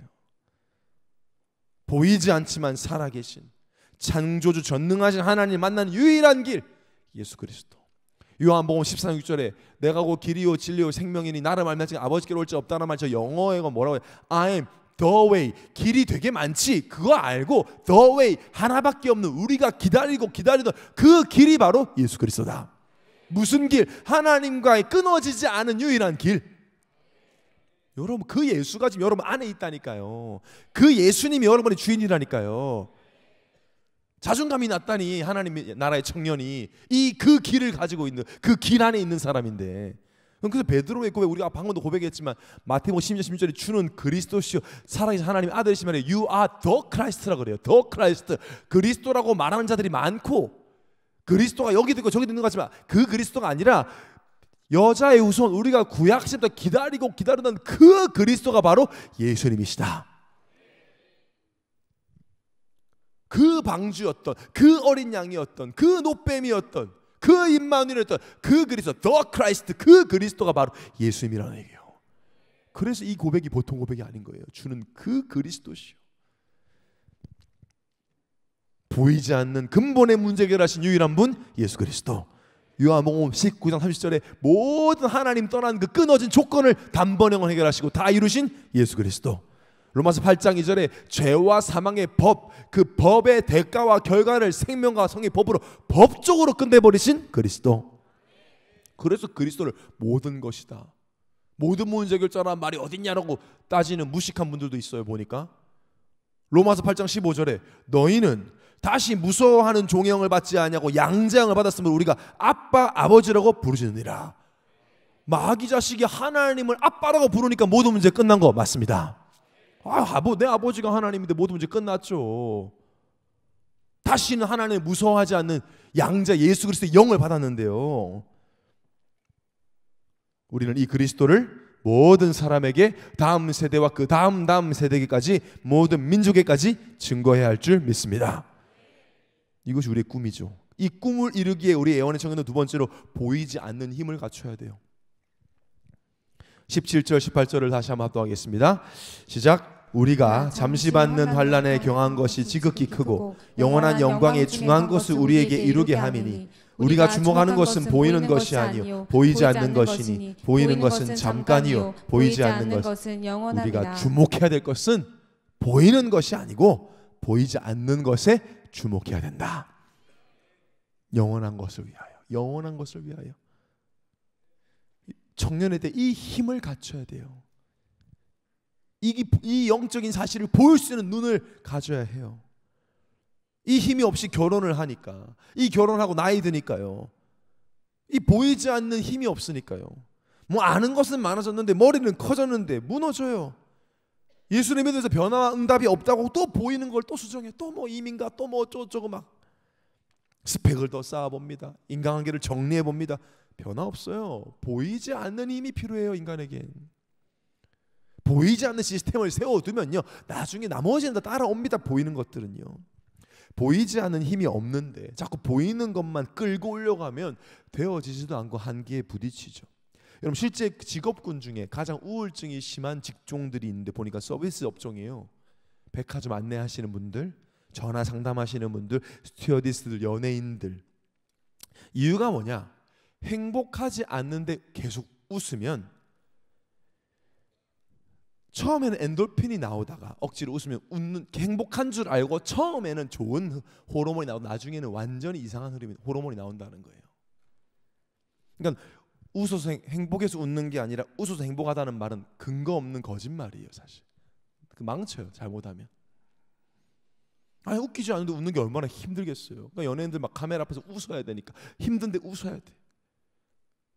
보이지 않지만 살아계신 창조주 전능하신 하나님을 만나는 유일한 길, 예수 그리스도. 요한복음 14장 6절에 내가 곧 길이요 진리요 생명이니 나를 알면 아버지께로 올 자 없다는 말, 저 영어에 뭐라고 해요? I am the way. 길이 되게 많지. 그거 알고 the way, 하나밖에 없는, 우리가 기다리고 기다리던 그 길이 바로 예수 그리스도다. 무슨 길? 하나님과의 끊어지지 않은 유일한 길. 여러분, 그 예수가 지금 여러분 안에 있다니까요. 그 예수님이 여러분의 주인이라니까요. 자존감이 낮다니 하나님 나라의 청년이 그 길을 가지고 있는, 그 길 안에 있는 사람인데. 그래서 베드로의 고백, 우리가 방금도 고백했지만 마태복음 10장 16절에 주는 그리스도시요 살아계신 하나님의 아들이시면 You are the Christ라고 그래요. The Christ. 그리스도라고 말하는 자들이 많고, 그리스도가 여기도 있고 저기도 있는 것 같지만 그 그리스도가 아니라 여자의 후손, 우리가 구약 시대부터 기다리고 기다리던 그 그리스도가 바로 예수님이시다. 그 방주였던, 그 어린 양이었던, 그 노뱀이었던, 그 임마누엘이었던 그 그리스도, 더 크라이스트, 그 그리스도가 바로 예수님이라는 얘기예요. 그래서 이 고백이 보통 고백이 아닌 거예요. 주는 그 그리스도시요. 보이지 않는 근본의 문제 해결하신 유일한 분 예수 그리스도. 요한복음 19장 30절에 모든 하나님 떠난 그 끊어진 조건을 단번에 해결하시고 다 이루신 예수 그리스도. 로마서 8장 2절에 죄와 사망의 법, 그 법의 대가와 결과를 생명과 성의 법으로 법적으로 끝내버리신 그리스도. 그래서 그리스도를 모든 것이다, 모든 문제 해결자란 말이 어딨냐라고 따지는 무식한 분들도 있어요. 보니까 로마서 8장 15절에 너희는 다시 무서워하는 종형을 받지 아니하고 양자형을 받았으면 우리가 아빠 아버지라고 부르시느니라. 마귀 자식이 하나님을 아빠라고 부르니까 모든 문제 끝난 거 맞습니다. 내 아버지가 하나님인데 모든 문제 끝났죠. 다시는 하나님을 무서워하지 않는 양자 예수 그리스도의 영을 받았는데요, 우리는 이 그리스도를 모든 사람에게 다음 세대와 그 다음 세대까지 모든 민족에까지 증거해야 할 줄 믿습니다. 이것이 우리의 꿈이죠. 이 꿈을 이루기에 우리 애원의 청년은 두 번째로 보이지 않는 힘을 갖춰야 돼요. 17절 18절을 다시 한번 합독하겠습니다. 시작. 우리가 잠시 받는 환난에 경한 것이 지극히 크고 영원한 영광에 중한 것을 우리에게 이루게 함이니 우리가 주목하는 것은 보이는 것이 아니요 보이지 않는 것이니 보이는 것은 잠깐이요 보이지 않는 것은 영원하니라. 우리가 주목해야 될 것은 보이는 것이 아니고 보이지 않는 것에 주목해야 된다. 영원한 것을 위하여, 영원한 것을 위하여. 청년의 때 이 힘을 갖춰야 돼요. 이 영적인 사실을 보일 수 있는 눈을 가져야 해요. 이 힘이 없이 결혼을 하니까, 이 결혼하고 나이 드니까요, 이 보이지 않는 힘이 없으니까요, 뭐 아는 것은 많아졌는데 머리는 커졌는데 무너져요. 예수님에 대해서 변화와 응답이 없다고 또 보이는 걸 또 수정해. 또 뭐 이민가 또 뭐 어쩌고저쩌고 막 스펙을 더 쌓아봅니다. 인간관계를 정리해봅니다. 변화 없어요. 보이지 않는 힘이 필요해요. 인간에겐 보이지 않는 시스템을 세워두면요, 나중에 나머지는 다 따라옵니다. 보이는 것들은요. 보이지 않는 힘이 없는데 자꾸 보이는 것만 끌고 올려가면 되어지지도 않고 한계에 부딪히죠. 여러분, 실제 직업군 중에 가장 우울증이 심한 직종들이 있는데 보니까 서비스 업종이에요. 백화점 안내하시는 분들, 전화 상담하시는 분들, 스튜어디스들, 연예인들. 이유가 뭐냐? 행복하지 않는데 계속 웃으면 처음에는 엔돌핀이 나오다가 억지로 웃으면 웃는 행복한 줄 알고 처음에는 좋은 호르몬이 나오고 나중에는 완전히 이상한 흐름이 호르몬이 나온다는 거예요. 그러니까 웃어서 행복해서 웃는 게 아니라 웃어서 행복하다는 말은 근거 없는 거짓말이에요. 사실 망쳐요, 잘못하면. 아니, 웃기지 않은데 웃는 게 얼마나 힘들겠어요. 그러니까 연예인들 막 카메라 앞에서 웃어야 되니까 힘든데 웃어야 돼.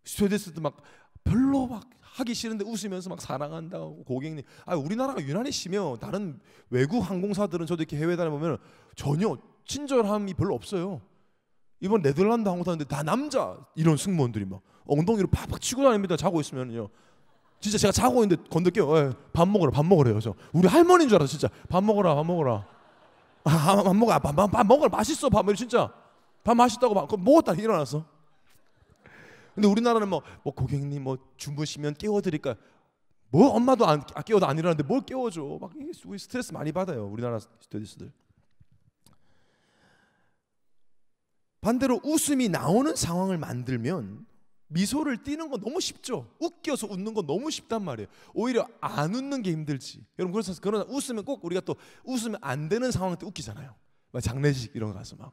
스튜어디스도 막 별로 막 하기 싫은데 웃으면서 막 사랑한다고. 고객님, 우리나라가 유난히 심해요. 다른 외국 항공사들은 저도 이렇게 해외 다녀보면 전혀 친절함이 별로 없어요. 이번 네덜란드 항공 타는데 다 남자 이런 승무원들이 막 엉덩이로 팍팍 치고 다닙니다. 자고 있으면요. 진짜 제가 자고 있는데 건들게요. 밥 먹으래요. 저 우리 할머니인 줄 알았어. 진짜 밥 먹어라. 밥 먹어라. 맛있어. 밥 진짜 밥 맛있다고 막 먹었다 일어났어. 근데 우리나라는 뭐 고객님 뭐 주무시면 깨워드릴까? 뭐 엄마도 안 깨워도 안 일어나는데 뭘 깨워줘? 막 우리 스트레스 많이 받아요. 우리나라 스튜디오들. 반대로 웃음이 나오는 상황을 만들면 미소를 띠는 건 너무 쉽죠. 웃겨서 웃는 건 너무 쉽단 말이에요. 오히려 안 웃는 게 힘들지. 여러분, 그러나 웃으면 꼭 우리가 또 웃으면 안 되는 상황 때 웃기잖아요. 막 장례식 이런 거 가서 막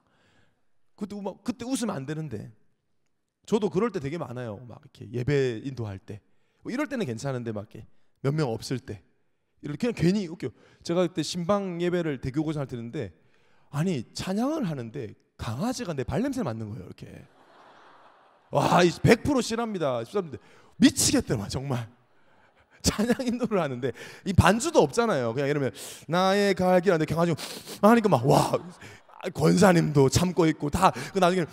그때 웃으면 안 되는데. 저도 그럴 때 되게 많아요. 막 이렇게 예배 인도할 때, 뭐 이럴 때는 괜찮은데 막 이렇게 몇 명 없을 때 이렇게 그냥 괜히 웃겨. 제가 그때 신방 예배를 대교고사 할 때인데, 아니 찬양을 하는데 강아지가 내 발냄새 맡는 거예요. 이렇게. 와, 100% 실합니다. 미치겠더만 정말. 찬양 인도를 하는데 이 반주도 없잖아요. 그냥 이러면 나의 갈 길 하는데 강아지가 하니까 막 와, 권사님도 참고 있고 다. 그 나중에는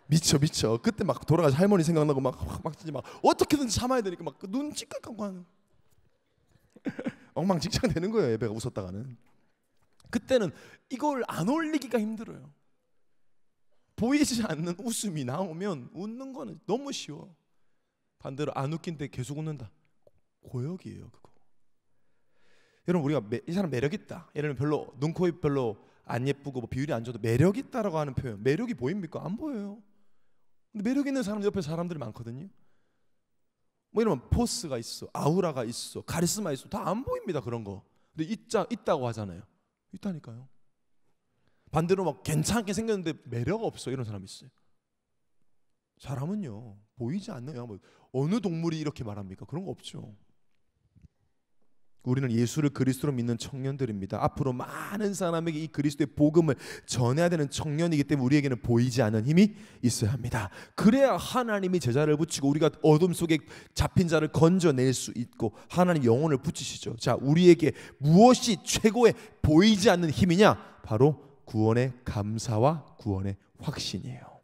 미쳐. 그때 막 돌아가서 할머니 생각나고 막 진짜 막 어떻게든지 참아야 되니까 막 눈 찌깍하고 하는 엉망진창 되는 거예요. 예배가 웃었다가는. 그때는 이걸 안 올리기가 힘들어요. 보이지 않는 웃음이 나오면 웃는 거는 너무 쉬워. 반대로 안 웃긴데 계속 웃는다. 고역이에요, 그거. 여러분, 우리가 이 사람 매력 있다. 예를 들면 별로 눈, 코, 입 별로 안 예쁘고 뭐 비율이 안 좋아도 매력 있다라고 하는 표현. 매력이 보입니까? 안 보여요. 근데 매력 있는 사람 옆에 사람들이 많거든요. 뭐 이러면 포스가 있어, 아우라가 있어, 카리스마 있어, 다 안 보입니다, 그런 거. 근데 있다고 하잖아요. 있다니까요. 반대로 막 괜찮게 생겼는데 매력 없어 이런 사람이 있어요. 사람은요 보이지 않는 뭐 어느 동물이 이렇게 말합니까? 그런 거 없죠. 우리는 예수를 그리스도로 믿는 청년들입니다. 앞으로 많은 사람에게 이 그리스도의 복음을 전해야 되는 청년이기 때문에 우리에게는 보이지 않는 힘이 있어야 합니다. 그래야 하나님이 제자를 붙이고 우리가 어둠 속에 잡힌 자를 건져낼 수 있고 하나님 영혼을 붙이시죠. 자, 우리에게 무엇이 최고의 보이지 않는 힘이냐? 바로 구원의 감사와 구원의 확신이에요.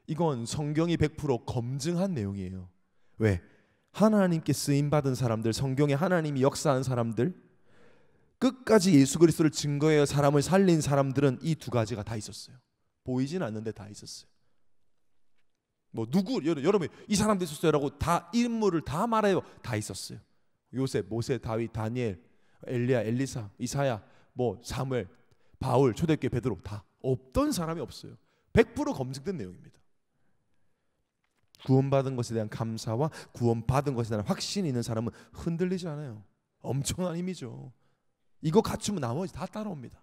이건 성경이 100% 검증한 내용이에요. 왜? 하나님께 쓰임받은 사람들, 성경에 하나님이 역사한 사람들, 끝까지 예수 그리스도를 증거해서 사람을 살린 사람들은 이 두 가지가 다 있었어요. 보이진 않는데 다 있었어요. 뭐 누구, 여러분 이 사람도 있었어요 라고 다 인물을 다 말해요. 다 있었어요. 요셉, 모세, 다윗, 다니엘, 엘리야, 엘리사, 이사야, 뭐 사무엘, 바울, 초대교회 베드로, 다 없던 사람이 없어요. 100% 검증된 내용입니다. 구원받은 것에 대한 감사와 구원받은 것에 대한 확신이 있는 사람은 흔들리지 않아요. 엄청난 힘이죠. 이거 갖추면 나머지 다 따라옵니다.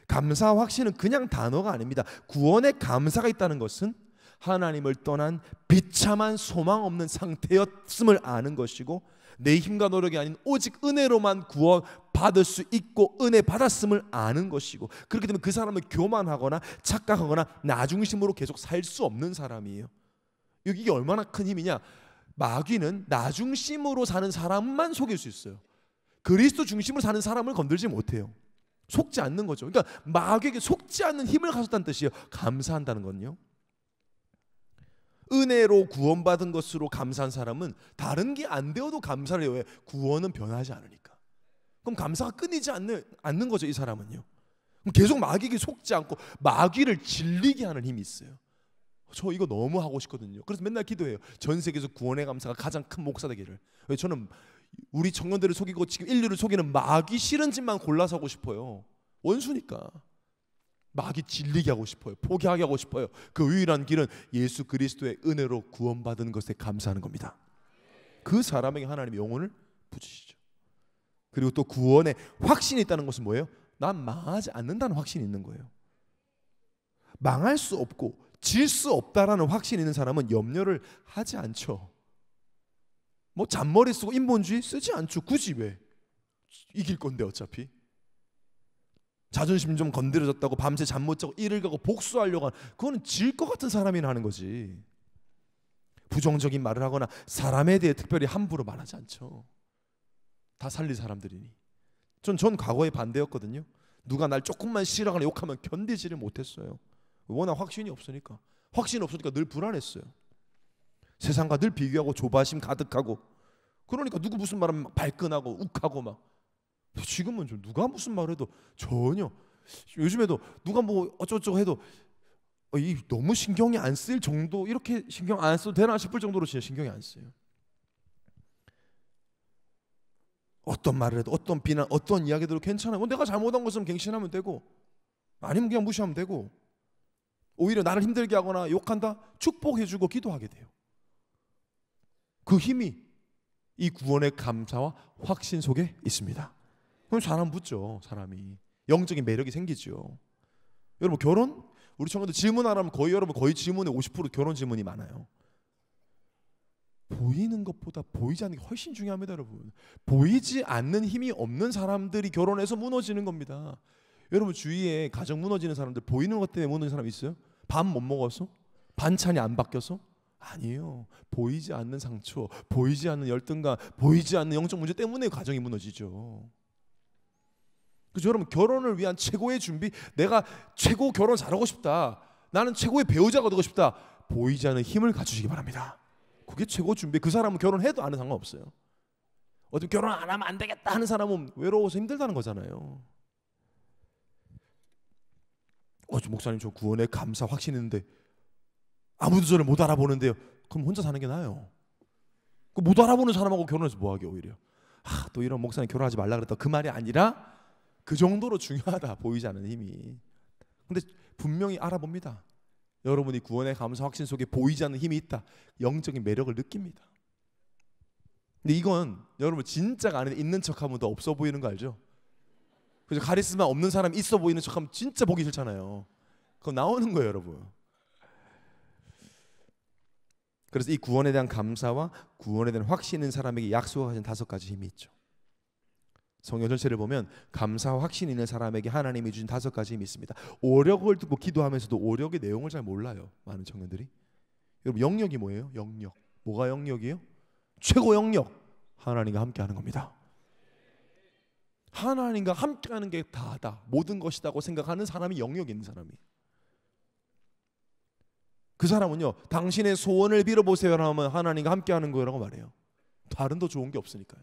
감사와 확신은 그냥 단어가 아닙니다. 구원의 감사가 있다는 것은 하나님을 떠난 비참한 소망 없는 상태였음을 아는 것이고, 내 힘과 노력이 아닌 오직 은혜로만 구원받을 수 있고 은혜 받았음을 아는 것이고, 그렇게 되면 그 사람은 교만하거나 착각하거나 나중심으로 계속 살 수 없는 사람이에요. 이게 얼마나 큰 힘이냐? 마귀는 나중심으로 사는 사람만 속일 수 있어요. 그리스도 중심으로 사는 사람을 건들지 못해요. 속지 않는 거죠. 그러니까 마귀에게 속지 않는 힘을 가졌다는 뜻이에요. 감사한다는 건요. 은혜로 구원받은 것으로 감사한 사람은 다른 게 안 되어도 감사를 해요. 왜? 구원은 변하지 않으니까. 그럼 감사가 끊이지 않는 거죠. 이 사람은요. 그럼 계속 마귀에게 속지 않고 마귀를 질리게 하는 힘이 있어요. 저 이거 너무 하고 싶거든요. 그래서 맨날 기도해요. 전 세계에서 구원의 감사가 가장 큰 목사 되기를. 왜? 저는 우리 청년들을 속이고 지금 인류를 속이는 마귀 싫은 짓만 골라서 하고 싶어요. 원수니까. 마귀 질리게 하고 싶어요. 포기하게 하고 싶어요. 그 유일한 길은 예수 그리스도의 은혜로 구원받은 것에 감사하는 겁니다. 그 사람에게 하나님이 영혼을 붙이시죠. 그리고 또 구원에 확신이 있다는 것은 뭐예요? 난 망하지 않는다는 확신이 있는 거예요. 망할 수 없고 질 수 없다라는 확신이 있는 사람은 염려를 하지 않죠. 뭐 잔머리 쓰고 인본주의 쓰지 않죠. 굳이 왜? 이길 건데 어차피. 자존심 좀 건드려졌다고 밤새 잠 못 자고 일을 가고 복수하려고 하는, 그거는 질 것 같은 사람이나 하는 거지. 부정적인 말을 하거나 사람에 대해 특별히 함부로 말하지 않죠. 다 살릴 사람들이니. 전 과거에 반대였거든요. 누가 날 조금만 싫어하거나 욕하면 견디지를 못했어요. 워낙 확신이 없으니까. 확신이 없으니까 늘 불안했어요. 세상과 늘 비교하고 조바심 가득하고, 그러니까 누구 무슨 말하면 막 발끈하고 욱하고 막. 지금은 좀 누가 무슨 말을 해도 전혀, 요즘에도 누가 뭐 어쩌고저쩌고 해도 너무 신경이 안 쓰일 정도, 이렇게 신경 안 써도 되나 싶을 정도로 진짜 신경이 안 써요. 어떤 말을 해도 어떤 비난, 어떤 이야기들도 괜찮아요. 내가 잘못한 것은 갱신하면 되고, 아니면 그냥 무시하면 되고, 오히려 나를 힘들게 하거나 욕한다? 축복해주고 기도하게 돼요. 그 힘이 이 구원의 감사와 확신 속에 있습니다. 그럼 사람 붙죠. 사람이 영적인 매력이 생기죠. 여러분 결혼? 우리 청년들 질문하라면 여러분 거의 질문의 50% 결혼 질문이 많아요. 보이는 것보다 보이지 않는 게 훨씬 중요합니다. 여러분 보이지 않는 힘이 없는 사람들이 결혼해서 무너지는 겁니다. 여러분 주위에 가정 무너지는 사람들, 보이는 것 때문에 무너지는 사람 있어요? 밥 못 먹어서? 반찬이 안 바뀌어서? 아니에요. 보이지 않는 상처, 보이지 않는 열등감, 보이지 않는 영적 문제 때문에 가정이 무너지죠. 그래서 여러분 결혼을 위한 최고의 준비, 내가 최고 결혼 잘하고 싶다, 나는 최고의 배우자가 되고 싶다, 보이지 않는 힘을 갖추시기 바랍니다. 그게 최고 준비. 그 사람은 결혼해도 안 해도 상관없어요. 어차피 결혼 안 하면 안 되겠다 하는 사람은 외로워서 힘들다는 거잖아요. 목사님 저 구원에 감사 확신했는데 아무도 저를 못 알아보는데요. 그럼 혼자 사는 게 나아요. 못 알아보는 사람하고 결혼해서 뭐하게 오히려. 또 이런 목사님 결혼하지 말라 그랬다. 그 말이 아니라 그 정도로 중요하다. 보이지 않는 힘이. 근데 분명히 알아봅니다. 여러분이 구원의 감사 확신 속에 보이지 않는 힘이 있다. 영적인 매력을 느낍니다. 근데 이건 여러분 진짜가 아닌데 있는 척하면 더 없어 보이는 거 알죠? 그래서 카리스마 없는 사람이 있어 보이는 척하면 진짜 보기 싫잖아요. 그거 나오는 거예요, 여러분. 그래서 이 구원에 대한 감사와 구원에 대한 확신 있는 사람에게 약속하신 5가지 힘이 있죠. 성경 전체를 보면 감사와 확신 있는 사람에게 하나님이 주신 5가지 힘이 있습니다. 오력을 듣고 기도하면서도 오력의 내용을 잘 몰라요. 많은 청년들이. 여러분 영역이 뭐예요? 영역. 뭐가 영역이에요? 최고 영역. 하나님과 함께하는 겁니다. 하나님과 함께하는 게 다다. 모든 것이다고 생각하는 사람이 영역이 있는 사람이에요. 그 사람은요, 당신의 소원을 빌어보세요 하면 하나님과 함께하는 거라고 말해요. 다른 더 좋은 게 없으니까요.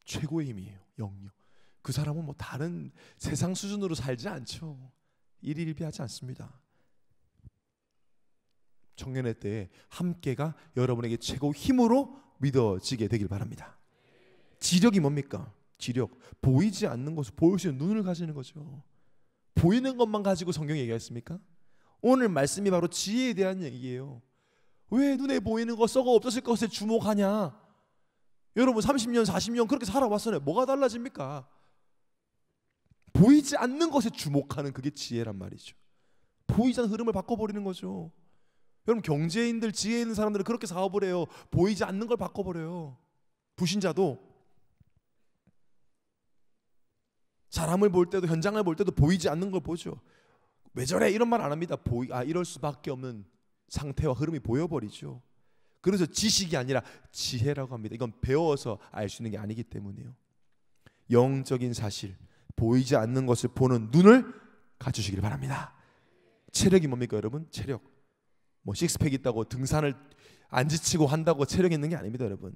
최고의 힘이에요. 영역. 그 사람은 뭐 다른 세상 수준으로 살지 않죠. 일일비하지 않습니다. 청년의 때에 함께가 여러분에게 최고 힘으로 믿어지게 되길 바랍니다. 지력이 뭡니까? 지력. 보이지 않는 것을 보일 수 있는 눈을 가지는 거죠. 보이는 것만 가지고 성경이 얘기했습니까? 오늘 말씀이 바로 지혜에 대한 얘기예요. 왜 눈에 보이는 것 썩어 없어질 것에 주목하냐? 여러분 30년 40년 그렇게 살아왔잖아요. 뭐가 달라집니까? 보이지 않는 것에 주목하는 그게 지혜란 말이죠. 보이지 않는 흐름을 바꿔버리는 거죠. 여러분 경제인들, 지혜 있는 사람들은 그렇게 사업을 해요. 보이지 않는 걸 바꿔버려요. 부신자도 사람을 볼 때도, 현장을 볼 때도 보이지 않는 걸 보죠. 왜 저래? 이런 말 안 합니다. 이럴 수밖에 없는 상태와 흐름이 보여버리죠. 그래서 지식이 아니라 지혜라고 합니다. 이건 배워서 알 수 있는 게 아니기 때문이에요. 영적인 사실, 보이지 않는 것을 보는 눈을 갖추시길 바랍니다. 체력이 뭡니까 여러분? 체력. 뭐 식스팩 있다고 등산을 안 지치고 한다고 체력 있는 게 아닙니다 여러분.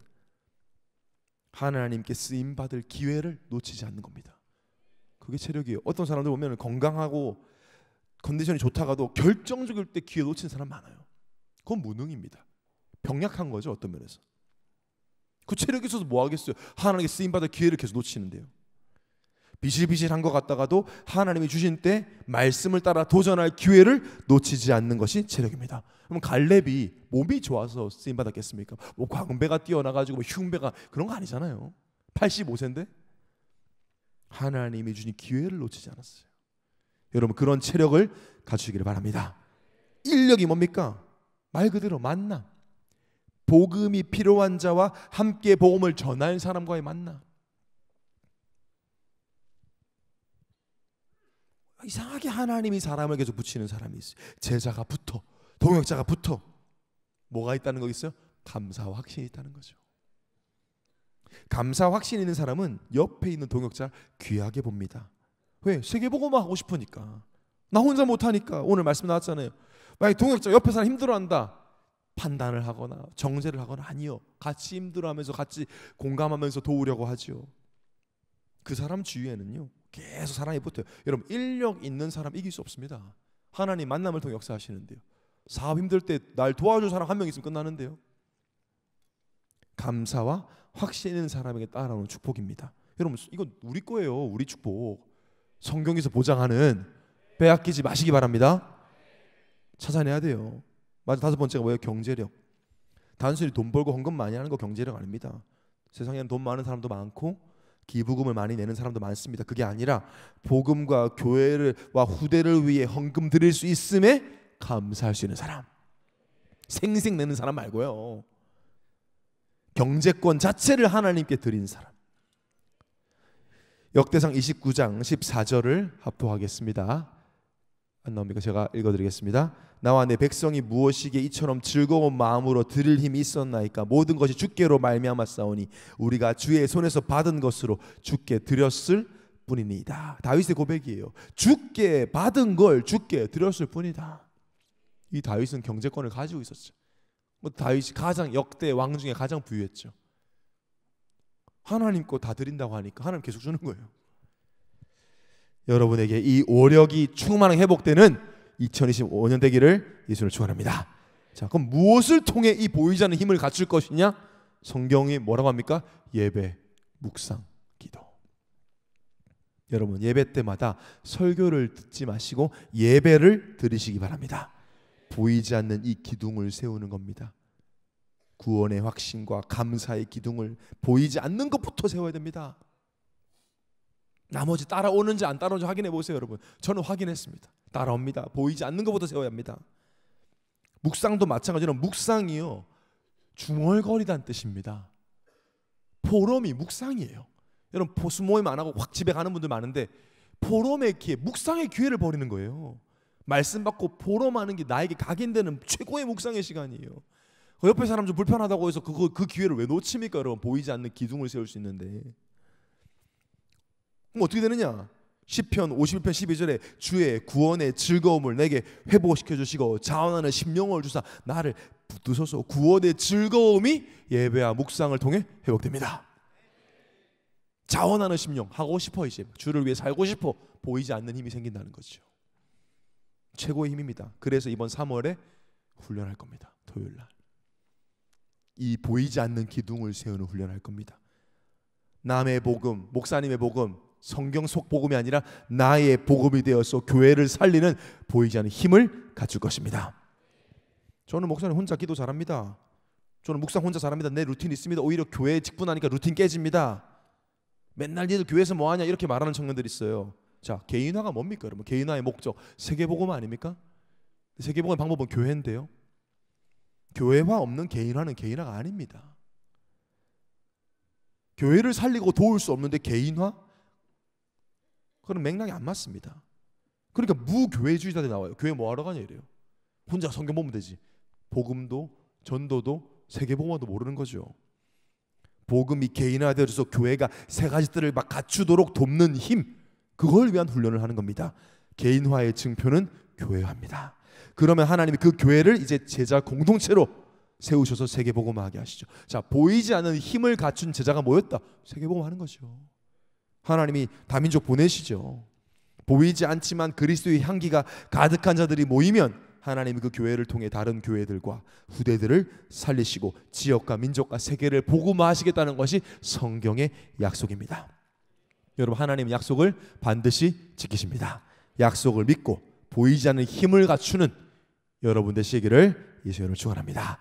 하나님께 쓰임받을 기회를 놓치지 않는 겁니다. 그게 체력이에요. 어떤 사람들 보면 건강하고 컨디션이 좋다가도 결정적일 때 기회 놓치는 사람 많아요. 그건 무능입니다. 병약한 거죠 어떤 면에서. 그 체력이 있어서 뭐 하겠어요. 하나님께 쓰임받을 기회를 계속 놓치는데요. 비실비실한 것 같다가도 하나님이 주신 때 말씀을 따라 도전할 기회를 놓치지 않는 것이 체력입니다. 그럼 갈렙이 몸이 좋아서 쓰임받았겠습니까? 뭐 광배가 뛰어나가지고 뭐 흉배가 그런 거 아니잖아요. 85세인데 하나님이 주신 기회를 놓치지 않았어요. 여러분 그런 체력을 갖추기를 바랍니다. 인력이 뭡니까? 말 그대로 만남. 복음이 필요한 자와 함께 복음을 전할 사람과의 만남. 이상하게 하나님이 사람을 계속 붙이는 사람이 있어요. 제자가 붙어, 동역자가 붙어. 뭐가 있다는 거 있어요? 감사와 확신이 있다는 거죠. 감사 확신 있는 사람은 옆에 있는 동역자 귀하게 봅니다. 왜? 세계복음만 하고 싶으니까. 나 혼자 못하니까. 오늘 말씀 나왔잖아요. 만약 동역자 옆에 사람 힘들어한다. 판단을 하거나 정죄를 하거나 아니요. 같이 힘들어하면서 같이 공감하면서 도우려고 하죠. 그 사람 주위에는요 계속 사랑이 붙어요. 여러분 인력 있는 사람 이길 수 없습니다. 하나님 만남을 통해 역사하시는데요. 사업 힘들 때 날 도와줄 사람 한 명 있으면 끝나는데요. 감사와 확신 있는 사람에게 따라오는 축복입니다. 여러분 이건 우리 거예요. 우리 축복. 성경에서 보장하는 빼앗기지 마시기 바랍니다. 찾아내야 돼요. 맞아. 5번째가 뭐예요? 경제력. 단순히 돈 벌고 헌금 많이 하는 거 경제력 아닙니다. 세상에는 돈 많은 사람도 많고 기부금을 많이 내는 사람도 많습니다. 그게 아니라 복음과 교회와 후대를 위해 헌금 드릴 수 있음에 감사할 수 있는 사람. 생생 내는 사람 말고요. 경제권 자체를 하나님께 드린 사람. 역대상 29장 14절을 합독하겠습니다. 안 나옵니까? 제가 읽어드리겠습니다. 나와 내 백성이 무엇이기에 이처럼 즐거운 마음으로 드릴 힘이 있었나이까. 모든 것이 주께로 말미암았사오니 우리가 주의 손에서 받은 것으로 주께 드렸을 뿐이니이다. 다윗의 고백이에요. 주께 받은 걸 주께 드렸을 뿐이다. 이 다윗은 경제권을 가지고 있었죠. 다윗이 가장 역대 왕 중에 가장 부유했죠. 하나님 거 다 드린다고 하니까 하나님 계속 주는 거예요. 여러분에게 이 오력이 충만하게 회복되는 2025년 되기를 예수를 축원합니다. 자, 그럼 무엇을 통해 이 보이지 않는 힘을 갖출 것이냐? 성경이 뭐라고 합니까? 예배, 묵상, 기도. 여러분, 예배 때마다 설교를 듣지 마시고 예배를 드리시기 바랍니다. 보이지 않는 이 기둥을 세우는 겁니다. 구원의 확신과 감사의 기둥을 보이지 않는 것부터 세워야 됩니다. 나머지 따라오는지 안 따라오는지 확인해 보세요, 여러분. 저는 확인했습니다. 따라옵니다. 보이지 않는 것부터 세워야 합니다. 묵상도 마찬가지로 묵상이요, 중얼거리다는 뜻입니다. 포럼이 묵상이에요. 여러분, 포수 모임 안 하고 확 집에 가는 분들 많은데 포럼의 기회, 묵상의 기회를 버리는 거예요. 말씀 받고 포럼하는 게 나에게 각인되는 최고의 묵상의 시간이에요. 그 옆에 사람 좀 불편하다고 해서 그 기회를 왜 놓칩니까, 여러분? 보이지 않는 기둥을 세울 수 있는데. 그럼 어떻게 되느냐? 시편 51편 12절에 주의 구원의 즐거움을 내게 회복시켜 주시고 자원하는 심령을 주사 나를 붙드소서. 구원의 즐거움이 예배와 묵상을 통해 회복됩니다. 자원하는 심령, 하고 싶어, 이제 주를 위해 살고 싶어. 보이지 않는 힘이 생긴다는 거죠. 최고의 힘입니다. 그래서 이번 3월에 훈련할 겁니다. 토요일 날 이 보이지 않는 기둥을 세우는 훈련할 겁니다. 남의 복음, 목사님의 복음, 성경 속 복음이 아니라 나의 복음이 되어서 교회를 살리는 보이지 않는 힘을 갖출 것입니다. 저는 목사님 혼자 기도 잘합니다. 저는 묵상 혼자 잘합니다. 내 루틴 있습니다. 오히려 교회 직분하니까 루틴 깨집니다. 맨날 니들 교회에서 뭐하냐 이렇게 말하는 청년들이 있어요. 자, 개인화가 뭡니까, 여러분? 개인화의 목적, 세계복음 아닙니까? 세계복음의 방법은 교회인데요. 교회화 없는 개인화는 개인화가 아닙니다. 교회를 살리고 도울 수 없는데 개인화? 그런 맥락이 안 맞습니다. 그러니까 무교회주의자들이 나와요. 교회 뭐하러 가냐 이래요. 혼자 성경 보면 되지. 복음도 전도도 세계복음도 모르는 거죠. 복음이 개인화되어서 교회가 세 가지 뜰을 막 갖추도록 돕는 힘, 그걸 위한 훈련을 하는 겁니다. 개인화의 증표는 교회화입니다. 그러면 하나님이 그 교회를 이제 제자 공동체로 세우셔서 세계복음화하게 하시죠. 자, 보이지 않는 힘을 갖춘 제자가 모였다. 세계복음하는 거죠. 하나님이 다민족 보내시죠. 보이지 않지만 그리스도의 향기가 가득한 자들이 모이면 하나님이 그 교회를 통해 다른 교회들과 후대들을 살리시고 지역과 민족과 세계를 복음화하시겠다는 것이 성경의 약속입니다. 여러분, 하나님은 약속을 반드시 지키십니다. 약속을 믿고 보이지 않는 힘을 갖추는 여러분 되시기를 예수 이름으로 축원합니다.